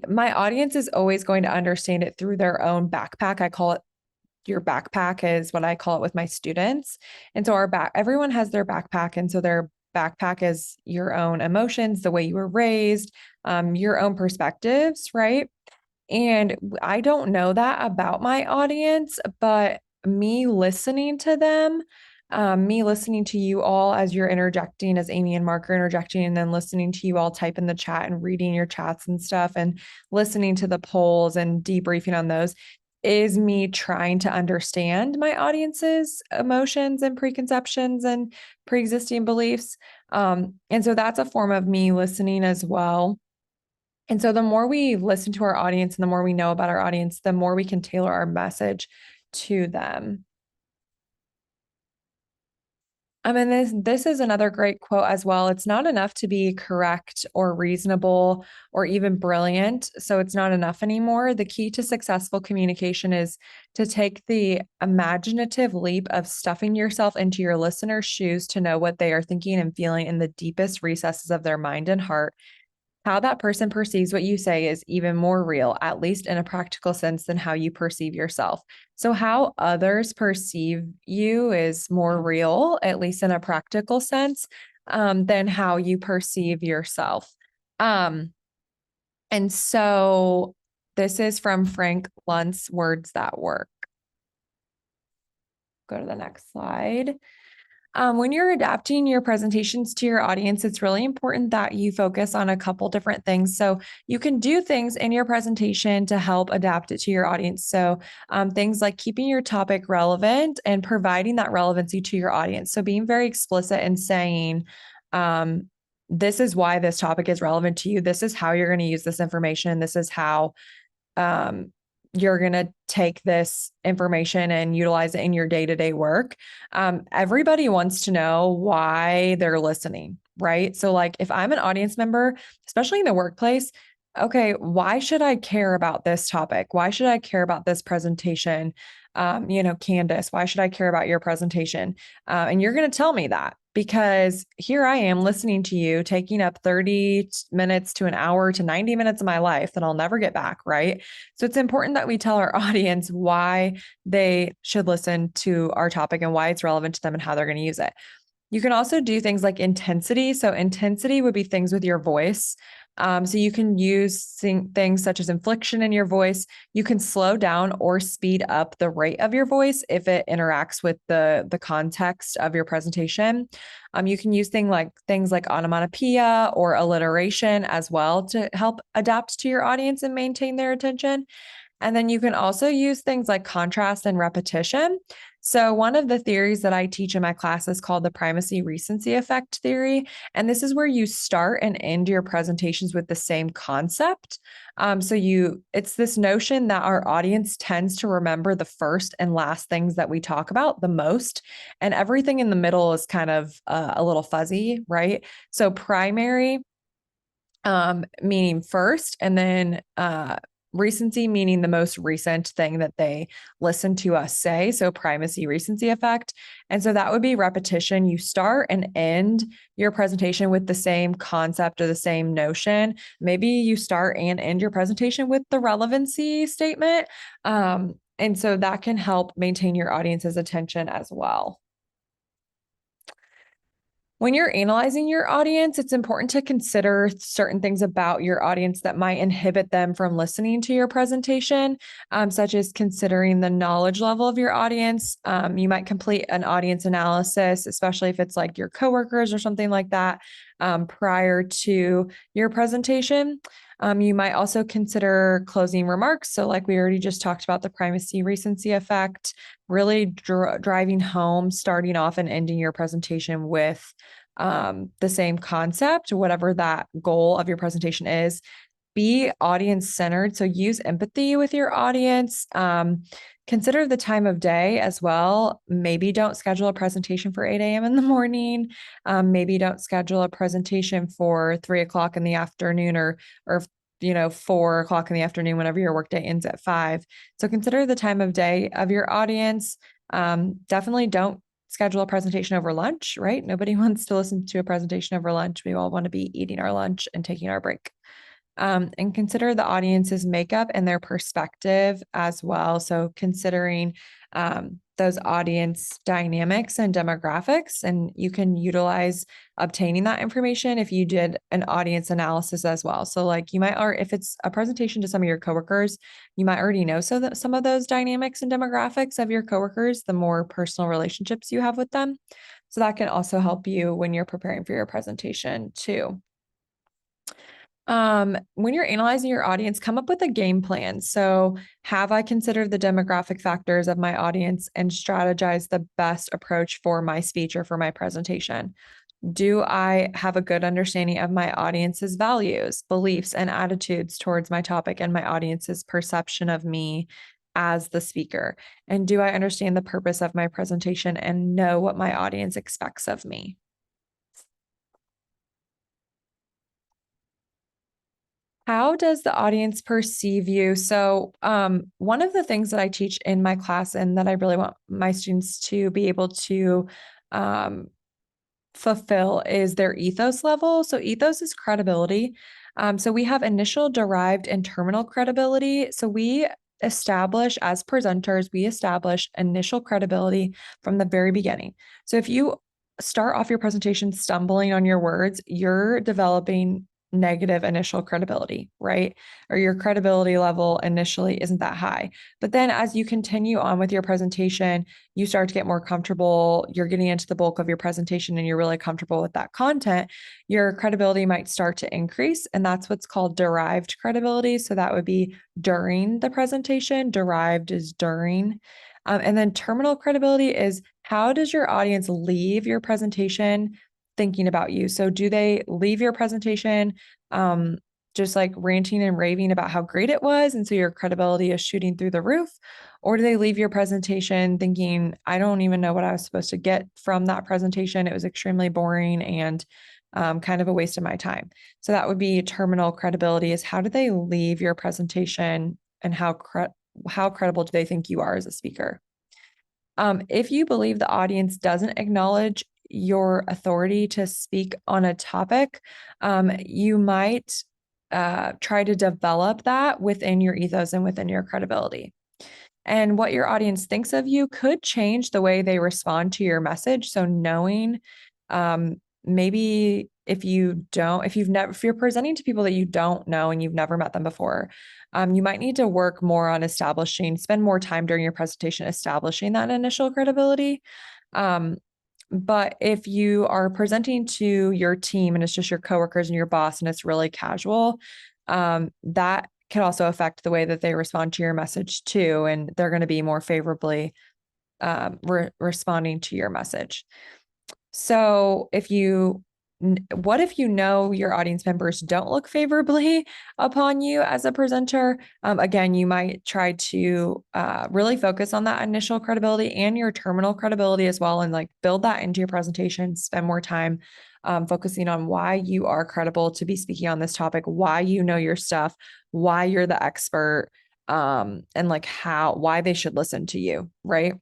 my audience is always going to understand it through their own backpack. I call it your backpack is what I call it with my students. And so everyone has their backpack. And so their backpack is your own emotions, the way you were raised, your own perspectives, right? And I don't know that about my audience, but me listening to them, me listening to you all as you're interjecting, as Amy and Mark are interjecting, and then listening to you all type in the chat and reading your chats and stuff, and listening to the polls and debriefing on those, is me trying to understand my audience's emotions and preconceptions and pre-existing beliefs. And so that's a form of me listening as well. And so the more we listen to our audience and the more we know about our audience, the more we can tailor our message to them. And this is another great quote as well. It's not enough to be correct or reasonable or even brilliant. So it's not enough anymore. The key to successful communication is to take the imaginative leap of stuffing yourself into your listener's shoes to know what they are thinking and feeling in the deepest recesses of their mind and heart. How that person perceives what you say is even more real, at least in a practical sense, than how you perceive yourself. So, how others perceive you is more real, at least in a practical sense, than how you perceive yourself. And so, this is from Frank Lunt's Words That Work. Go to the next slide. When you're adapting your presentations to your audience, it's really important that you focus on a couple different things. So you can do things in your presentation to help adapt it to your audience. So things like keeping your topic relevant and providing that relevancy to your audience. So being very explicit and saying, this is why this topic is relevant to you. This is how you're going to use this information. This is how you're going to take this information and utilize it in your day-to-day work. Everybody wants to know why they're listening, right? So like if I'm an audience member, especially in the workplace, okay, why should I care about this topic? Why should I care about this presentation? Candace, why should I care about your presentation? And you're going to tell me that because here I am listening to you, taking up 30 minutes to an hour to 90 minutes of my life that I'll never get back, right? So it's important that we tell our audience why they should listen to our topic and why it's relevant to them and how they're going to use it. You can also do things like intensity. So intensity would be things with your voice. So you can use things such as inflection in your voice. You can slow down or speed up the rate of your voice if it interacts with the context of your presentation. You can use things like onomatopoeia or alliteration as well to help adapt to your audience and maintain their attention. And then you can also use things like contrast and repetition. So one of the theories that I teach in my class is called the primacy recency effect theory. And this is where you start and end your presentations with the same concept. It's this notion that our audience tends to remember the first and last things that we talk about the most, and everything in the middle is kind of a little fuzzy, right? So primary, meaning first, and then recency meaning the most recent thing that they listen to us say. So primacy recency effect. And so that would be repetition. You start and end your presentation with the same concept or the same notion. Maybe you start and end your presentation with the relevancy statement. And so that can help maintain your audience's attention as well. When you're analyzing your audience, it's important to consider certain things about your audience that might inhibit them from listening to your presentation, such as considering the knowledge level of your audience. You might complete an audience analysis, especially if it's like your coworkers or something like that, prior to your presentation. You might also consider closing remarks. So like we already just talked about the primacy recency effect, really driving home, starting off and ending your presentation with the same concept, whatever that goal of your presentation is. Be audience centered. So use empathy with your audience. Consider the time of day as well. Maybe don't schedule a presentation for 8 a.m. in the morning. Maybe don't schedule a presentation for 3 o'clock in the afternoon or 4 o'clock in the afternoon whenever your workday ends at 5. So consider the time of day of your audience. Definitely don't schedule a presentation over lunch, right? Nobody wants to listen to a presentation over lunch. We all want to be eating our lunch and taking our break. And consider the audience's makeup and their perspective as well. So considering those audience dynamics and demographics, and you can utilize obtaining that information if you did an audience analysis as well. So like you might, or if it's a presentation to some of your coworkers, you might already know so that some of those dynamics and demographics of your coworkers, the more personal relationships you have with them. So that can also help you when you're preparing for your presentation too. When you're analyzing your audience, come up with a game plan. So, have I considered the demographic factors of my audience and strategize the best approach for my speech or for my presentation? Do I have a good understanding of my audience's values, beliefs, and attitudes towards my topic and my audience's perception of me as the speaker? And do I understand the purpose of my presentation and know what my audience expects of me? How does the audience perceive you? So, one of the things that I teach in my class and that I really want my students to be able to um, fulfill is their ethos level. So, ethos is credibility. So, we have initial, derived, and terminal credibility. So, we establish as presenters, we establish initial credibility from the very beginning. So, if you start off your presentation stumbling on your words, you're developing negative initial credibility, right? Or your credibility level initially isn't that high. But then as you continue on with your presentation, you start to get more comfortable, you're getting into the bulk of your presentation and you're really comfortable with that content, your credibility might start to increase. And that's what's called derived credibility. So that would be during the presentation, derived is during. And then terminal credibility is how does your audience leave your presentation thinking about you? So do they leave your presentation just like ranting and raving about how great it was, and so your credibility is shooting through the roof? Or do they leave your presentation thinking, I don't even know what I was supposed to get from that presentation. It was extremely boring and kind of a waste of my time. So that would be terminal credibility, is how do they leave your presentation and how credible do they think you are as a speaker? If you believe the audience doesn't acknowledge your authority to speak on a topic, you might try to develop that within your ethos and within your credibility. And what your audience thinks of you could change the way they respond to your message. So knowing maybe if you're presenting to people that you don't know and you've never met them before, you might need to work more on spend more time during your presentation establishing that initial credibility. But if you are presenting to your team and it's just your coworkers and your boss and it's really casual, that can also affect the way that they respond to your message too. And they're going to be more favorably responding to your message. So what if you know your audience members don't look favorably upon you as a presenter? Again, you might try to really focus on that initial credibility and your terminal credibility as well, and like build that into your presentation. Spend more time focusing on why you are credible to be speaking on this topic, why you know your stuff, why you're the expert, and like why they should listen to you, right?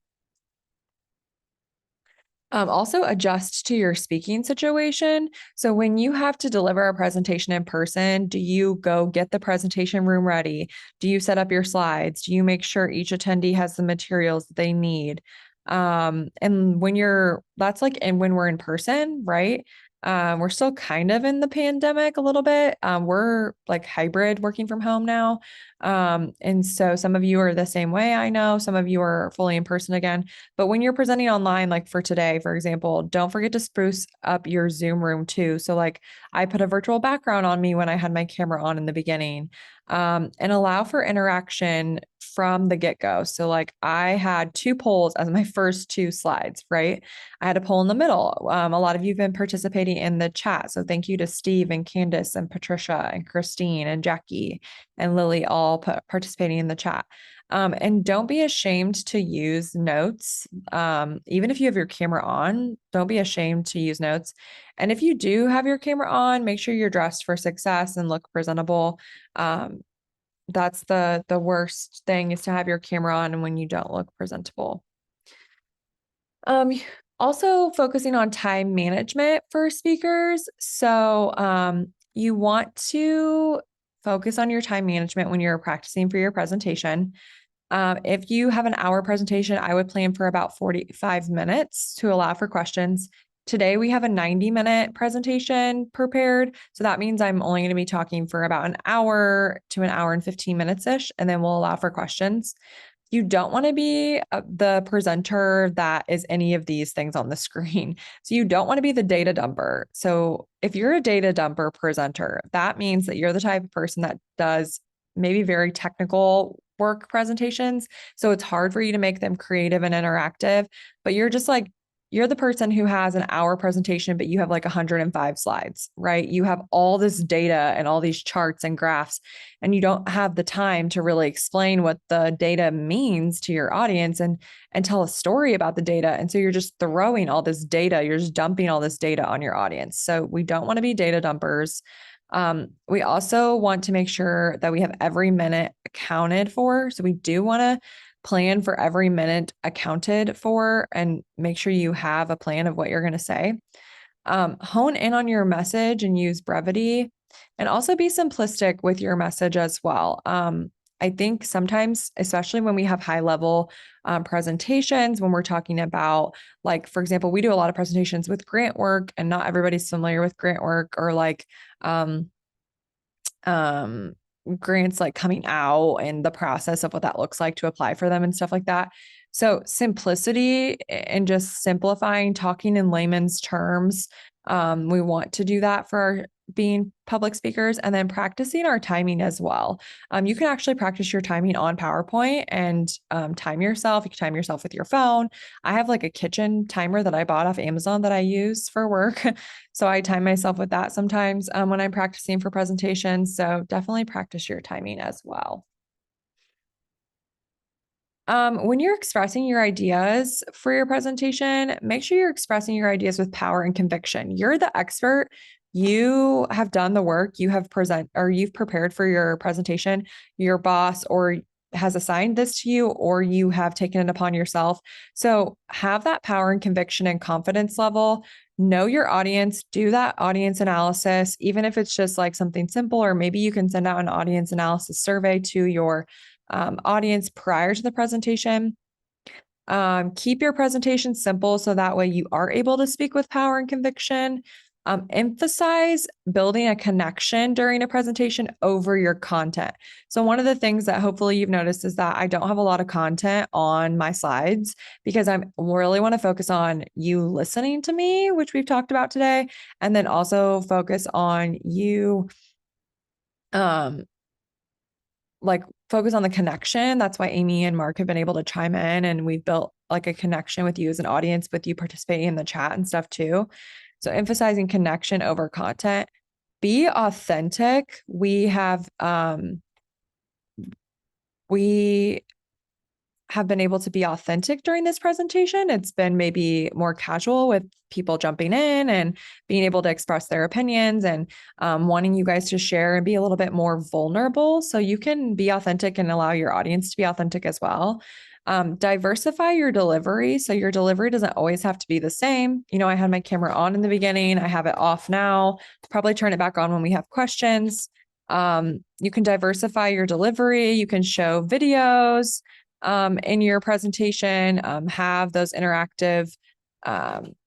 Also adjust to your speaking situation. So when you have to deliver a presentation in person, do you go get the presentation room ready? Do you set up your slides? Do you make sure each attendee has the materials that they need? And when when we're in person, right? We're still kind of in the pandemic a little bit. We're like hybrid working from home now. And so some of you are the same way. I know some of you are fully in person again. But when you're presenting online, like for today, for example, don't forget to spruce up your Zoom room too. So like I put a virtual background on me when I had my camera on in the beginning, and allow for interaction from the get-go. So like I had 2 polls as my first 2 slides, right? I had a poll in the middle. A lot of you have been participating in the chat. So thank you to Steve and Candace and Patricia and Christine and Jackie and Lily, all participating in the chat. And don't be ashamed to use notes. Even if you have your camera on, don't be ashamed to use notes. And if you do have your camera on, make sure you're dressed for success and look presentable. That's the worst thing, is to have your camera on and when you don't look presentable. Also focusing on time management for speakers. So you want to focus on your time management when you're practicing for your presentation. If you have an hour presentation, I would plan for about 45 minutes to allow for questions. Today, we have a 90-minute presentation prepared. So that means I'm only going to be talking for about an hour to an hour and 15 minutes-ish, and then we'll allow for questions. You don't want to be the presenter that is any of these things on the screen. So you don't want to be the data dumper. So if you're a data dumper presenter, that means that you're the type of person that does maybe very technical work presentations. So it's hard for you to make them creative and interactive, but you're just like, you're the person who has an hour presentation, but you have like 105 slides, right? You have all this data and all these charts and graphs, and you don't have the time to really explain what the data means to your audience and tell a story about the data. And so you're just throwing all this data, you're just dumping all this data on your audience. So we don't want to be data dumpers. We also want to make sure that we have every minute accounted for. So we do want to plan for every minute accounted for and make sure you have a plan of what you're going to say. Hone in on your message and use brevity, and also be simplistic with your message as well. I think sometimes, especially when we have high level presentations, when we're talking about, like, for example, we do a lot of presentations with grant work, and not everybody's familiar with grant work, or like grants like coming out and the process of what that looks like to apply for them and stuff like that. So simplicity and just simplifying, talking in layman's terms. We want to do that for our being public speakers, and then practicing our timing as well. You can actually practice your timing on PowerPoint and time yourself. You can time yourself with your phone. I have like a kitchen timer that I bought off Amazon that I use for work. So I time myself with that sometimes when I'm practicing for presentations. So definitely practice your timing as well. When you're expressing your ideas for your presentation, make sure you're expressing your ideas with power and conviction. You're the expert. You have done the work. You have you've prepared for your presentation. Your boss or has assigned this to you, or you have taken it upon yourself. So have that power and conviction and confidence level. Know your audience, do that audience analysis, even if it's just like something simple, or maybe you can send out an audience analysis survey to your audience prior to the presentation. Keep your presentation simple so that way you are able to speak with power and conviction. Emphasize building a connection during a presentation over your content. So one of the things that hopefully you've noticed is that I don't have a lot of content on my slides because I really want to focus on you listening to me, which we've talked about today, and then also focus on you like focus on the connection. That's why Amy and Mark have been able to chime in, and we've built like a connection with you as an audience, with you participating in the chat and stuff too. So emphasizing connection over content. Be authentic. We have been able to be authentic during this presentation. It's been maybe more casual with people jumping in and being able to express their opinions and wanting you guys to share and be a little bit more vulnerable. So you can be authentic and allow your audience to be authentic as well. Diversify your delivery. So your delivery doesn't always have to be the same. You know, I had my camera on in the beginning. I have it off now. Probably turn it back on when we have questions. You can diversify your delivery. You can show videos in your presentation, have those interactive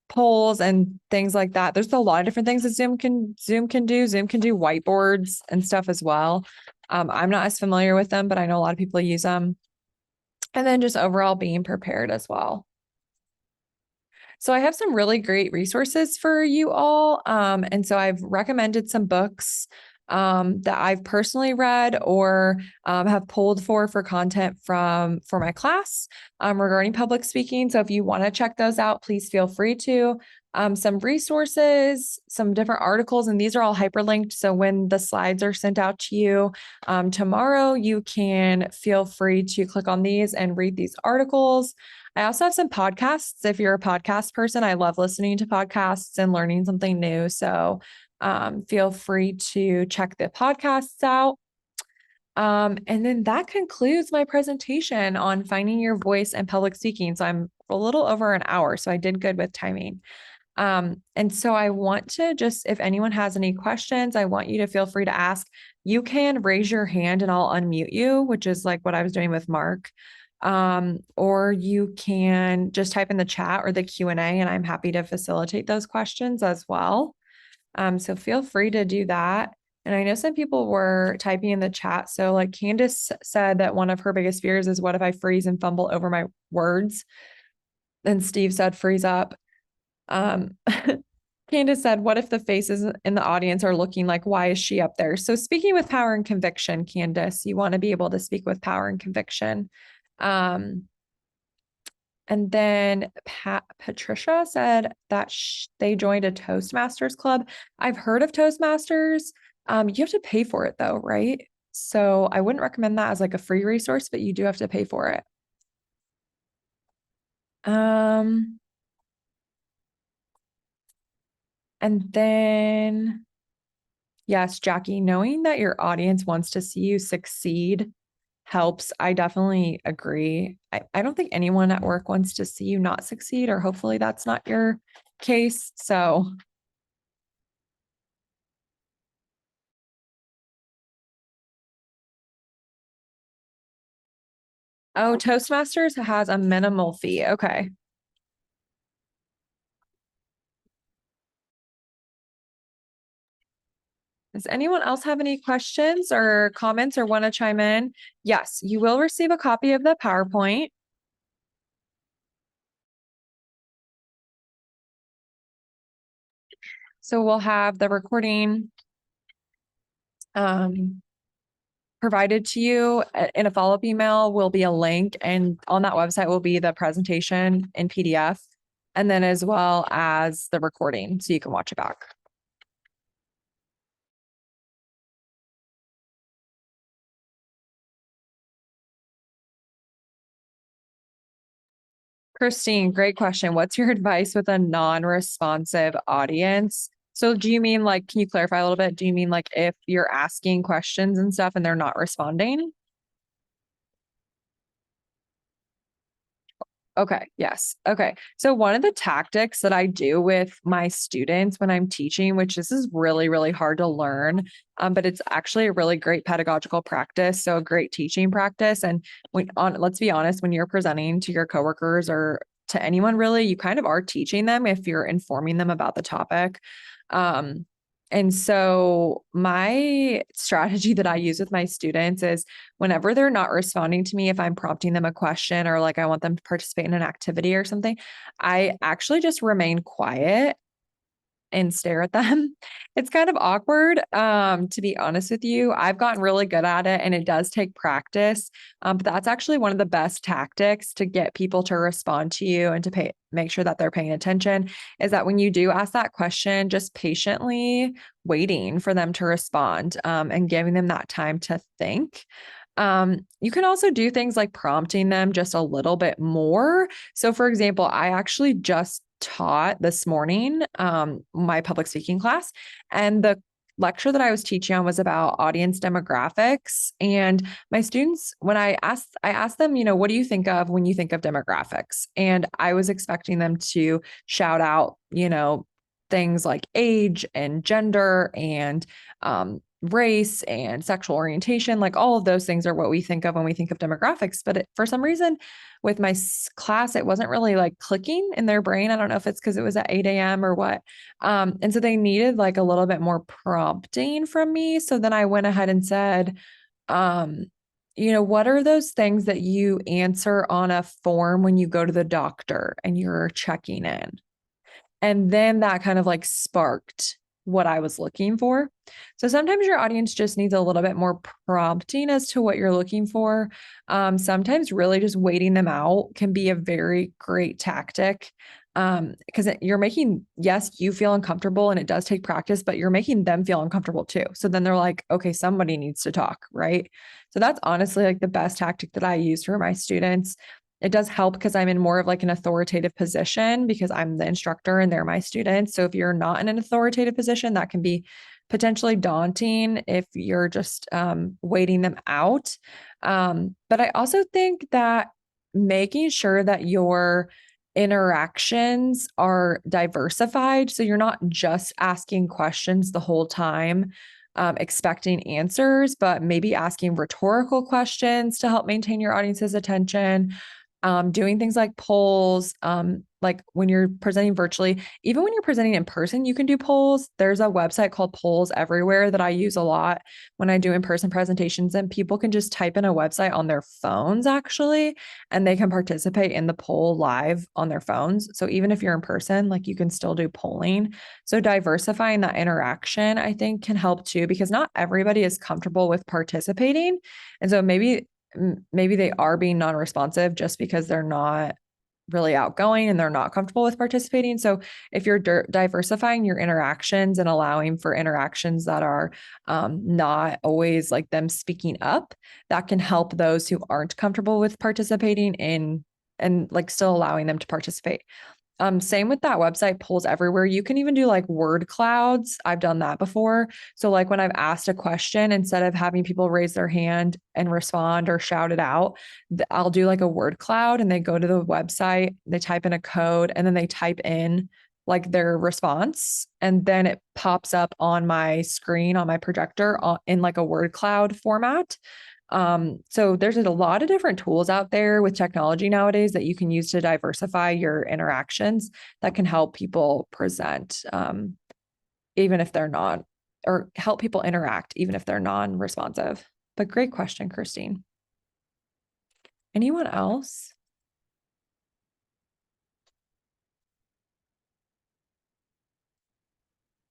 polls and things like that. There's a lot of different things that Zoom can do. Zoom can do whiteboards and stuff as well. I'm not as familiar with them, but I know a lot of people use them. And then just overall being prepared as well. So I have some really great resources for you all. And so I've recommended some books that I've personally read or have pulled for content for my class regarding public speaking. So if you want to check those out, please feel free to. Some resources, some different articles, and these are all hyperlinked. So when the slides are sent out to you tomorrow, you can feel free to click on these and read these articles. I also have some podcasts. If you're a podcast person, I love listening to podcasts and learning something new. So feel free to check the podcasts out. And then that concludes my presentation on finding your voice and public speaking. So I'm a little over an hour, so I did good with timing. And so I want to just, if anyone has any questions, I want you to feel free to ask. You can raise your hand and I'll unmute you, which is like what I was doing with Mark. Or you can just type in the chat or the Q&A, and I'm happy to facilitate those questions as well. So feel free to do that. And I know some people were typing in the chat. So like Candace said that one of her biggest fears is what if I freeze and fumble over my words? And Steve said freeze up. Candace said, what if the faces in the audience are looking like, why is she up there? So speaking with power and conviction, Candace, you want to be able to speak with power and conviction. And then Patricia said that they joined a Toastmasters club. I've heard of Toastmasters. You have to pay for it though, right? So I wouldn't recommend that as like a free resource, but you do have to pay for it. And then, yes, Jackie, knowing that your audience wants to see you succeed helps. I definitely agree. I don't think anyone at work wants to see you not succeed, or hopefully that's not your case. So oh, Toastmasters has a minimal fee. Okay. Does anyone else have any questions or comments or want to chime in? Yes, you will receive a copy of the PowerPoint. So we'll have the recording provided to you in a follow-up email will be a link, and on that website will be the presentation in PDF, and then as well as the recording so you can watch it back. Christine, great question. What's your advice with a non-responsive audience? So do you mean like, can you clarify a little bit? Do you mean like if you're asking questions and stuff and they're not responding? Okay. Yes. Okay. So one of the tactics that I do with my students when I'm teaching, which this is really, really hard to learn, but it's actually a really great pedagogical practice. So a great teaching practice. And let's be honest, when you're presenting to your coworkers or to anyone really, you kind of are teaching them if you're informing them about the topic. And so my strategy that I use with my students is whenever they're not responding to me, if I'm prompting them a question or like I want them to participate in an activity or something, I actually just remain quiet and stare at them. It's kind of awkward, to be honest with you. I've gotten really good at it and it does take practice. But that's actually one of the best tactics to get people to respond to you and to make sure that they're paying attention is that when you do ask that question, just patiently waiting for them to respond, and giving them that time to think. You can also do things like prompting them just a little bit more. So for example, I actually just taught this morning, my public speaking class, and the lecture that I was teaching on was about audience demographics. And my students, when I asked them, what do you think of when you think of demographics? And I was expecting them to shout out, things like age and gender and race and sexual orientation, like all of those things are what we think of when we think of demographics. But for some reason, with my class, it wasn't really like clicking in their brain. I don't know if it's because it was at 8 a.m. or what. And so they needed like a little bit more prompting from me. So then I went ahead and said, what are those things that you answer on a form when you go to the doctor and you're checking in? And then that kind of like sparked what I was looking for. So sometimes your audience just needs a little bit more prompting as to what you're looking for. Sometimes really just waiting them out can be a very great tactic. Because you're making, yes, you feel uncomfortable and it does take practice, but you're making them feel uncomfortable too. So then they're like, okay, somebody needs to talk, right? So that's honestly like the best tactic that I use for my students. It does help because I'm in more of like an authoritative position because I'm the instructor and they're my students. So if you're not in an authoritative position, that can be potentially daunting if you're just waiting them out. But I also think that making sure that you're interactions are diversified. So you're not just asking questions the whole time, expecting answers, but maybe asking rhetorical questions to help maintain your audience's attention. Doing things like polls, like when you're presenting virtually, even when you're presenting in person, you can do polls. There's a website called Polls Everywhere that I use a lot when I do in-person presentations, and people can just type in a website on their phones actually, and they can participate in the poll live on their phones. So even if you're in person, like you can still do polling. So diversifying that interaction, I think, can help too, because not everybody is comfortable with participating. And so maybe they are being non-responsive just because they're not really outgoing and they're not comfortable with participating. So if you're diversifying your interactions and allowing for interactions that are not always like them speaking up, that can help those who aren't comfortable with participating in and like still allowing them to participate. Same with that website, Polls Everywhere. You can even do like word clouds. I've done that before. So like when I've asked a question, instead of having people raise their hand and respond or shout it out, I'll do like a word cloud, and they go to the website, they type in a code, and then they type in like their response. And then it pops up on my screen, on my projector in like a word cloud format. So there's a lot of different tools out there with technology nowadays that you can use to diversify your interactions that can help people present, even if they're not, or help people interact, even if they're non-responsive. But great question, Christine. Anyone else?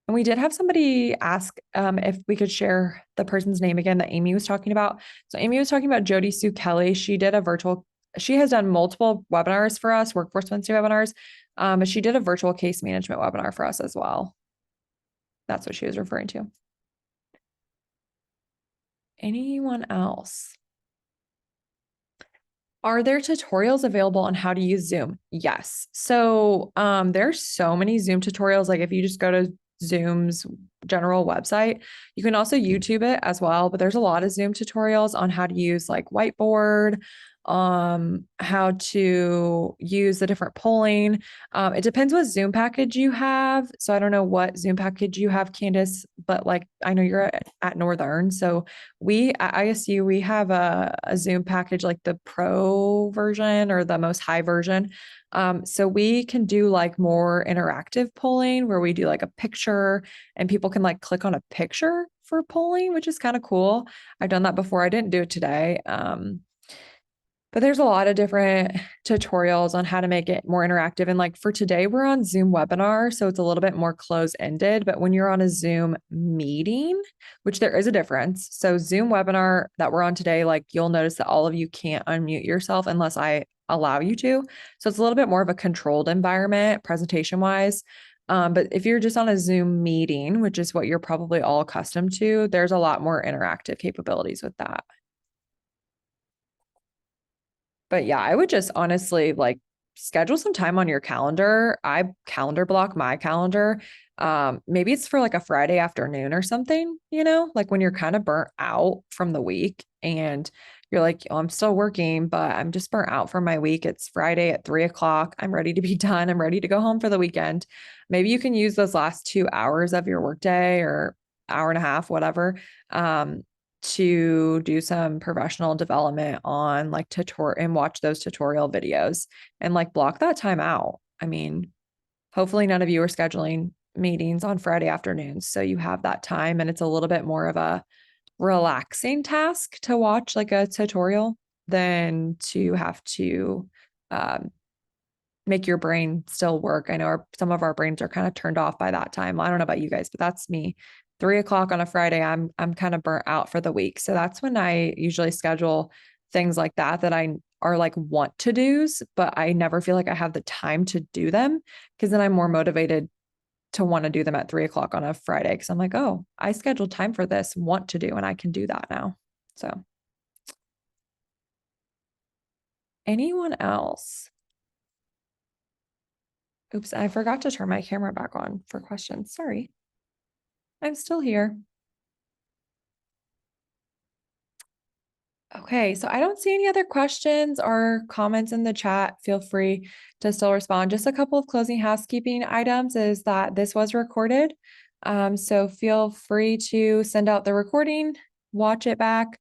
And we did have somebody ask if we could share the person's name again that Amy was talking about. So Amy was talking about Jody Sue Kelly. She has done multiple webinars for us, Workforce Wednesday webinars, but she did a virtual case management webinar for us as well. That's what she was referring to. Anyone else? Are there tutorials available on how to use Zoom? Yes. So there's so many Zoom tutorials. Like if you just go to Zoom's general website, you can also YouTube it as well, but there's a lot of Zoom tutorials on how to use like Whiteboard, how to use the different polling. It depends what Zoom package you have. So I don't know what Zoom package you have, Candace, but like I know you're at Northern. So at ISU, we have a Zoom package, like the pro version or the most high version. So we can do like more interactive polling where we do like a picture and people can like click on a picture for polling, which is kind of cool. I've done that before. I didn't do it today. But there's a lot of different tutorials on how to make it more interactive. And like for today, we're on Zoom webinar, so it's a little bit more close-ended. But when you're on a Zoom meeting, which there is a difference. So Zoom webinar that we're on today, like you'll notice that all of you can't unmute yourself unless I allow you to. So it's a little bit more of a controlled environment presentation-wise. But if you're just on a Zoom meeting, which is what you're probably all accustomed to, there's a lot more interactive capabilities with that. But yeah, I would just honestly like schedule some time on your calendar. I calendar block my calendar. Maybe it's for like a Friday afternoon or something, like when you're kind of burnt out from the week and you're like, oh, I'm still working, but I'm just burnt out from my week. It's Friday at 3:00. I'm ready to be done. I'm ready to go home for the weekend. Maybe you can use those last 2 hours of your workday or hour and a half, whatever, to do some professional development on like tutorial and watch those tutorial videos and like block that time out. I mean, hopefully none of you are scheduling meetings on Friday afternoons. So you have that time and it's a little bit more of a relaxing task to watch like a tutorial than to have to make your brain still work. I know some of our brains are kind of turned off by that time. I don't know about you guys, but that's me. 3:00 on a Friday, I'm kind of burnt out for the week. So that's when I usually schedule things like that I are like want to do's, but I never feel like I have the time to do them because then I'm more motivated to want to do them at 3:00 on a Friday. Cause I'm like, oh, I scheduled time for this want to do, and I can do that now. So anyone else? Oops, I forgot to turn my camera back on for questions. Sorry. I'm still here. Okay, so I don't see any other questions or comments in the chat. Feel free to still respond. Just a couple of closing housekeeping items is that this was recorded. So feel free to send out the recording, watch it back.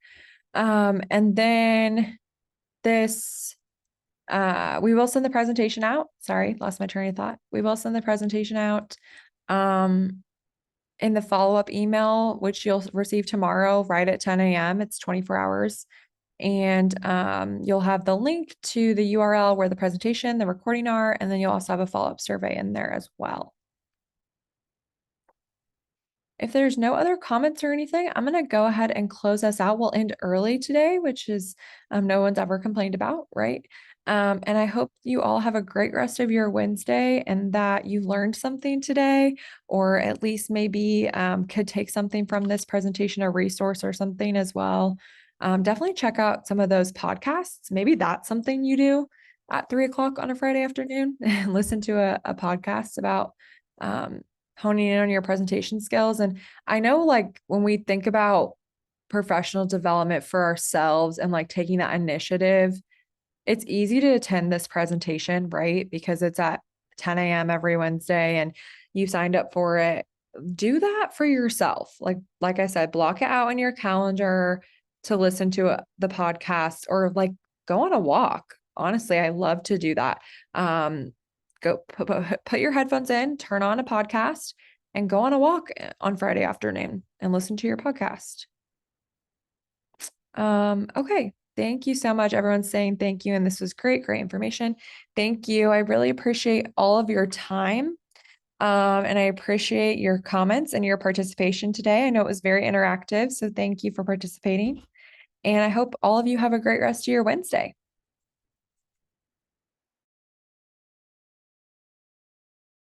And then this, we will send the presentation out. Sorry, lost my train of thought. We will send the presentation out. In the follow-up email, which you'll receive tomorrow, right at 10 a.m. It's 24 hours. And you'll have the link to the URL where the presentation, the recording are, and then you'll also have a follow-up survey in there as well. If there's no other comments or anything, I'm going to go ahead and close us out. We'll end early today, which is no one's ever complained about, right? And I hope you all have a great rest of your Wednesday and that you learned something today, or at least maybe could take something from this presentation, a resource or something as well. Definitely check out some of those podcasts. Maybe that's something you do at 3 o'clock on a Friday afternoon and listen to a podcast about honing in on your presentation skills. And I know like when we think about professional development for ourselves and like taking that initiative, it's easy to attend this presentation, right? Because it's at 10 a.m. every Wednesday and you signed up for it. Do that for yourself. Like I said, block it out in your calendar to listen to the podcast or like go on a walk. Honestly, I love to do that. Go put your headphones in, turn on a podcast and go on a walk on Friday afternoon and listen to your podcast. Okay. Thank you so much. Everyone's saying thank you. And this was great information. Thank you. I really appreciate all of your time. And I appreciate your comments and your participation today. I know it was very interactive, so thank you for participating. And I hope all of you have a great rest of your Wednesday.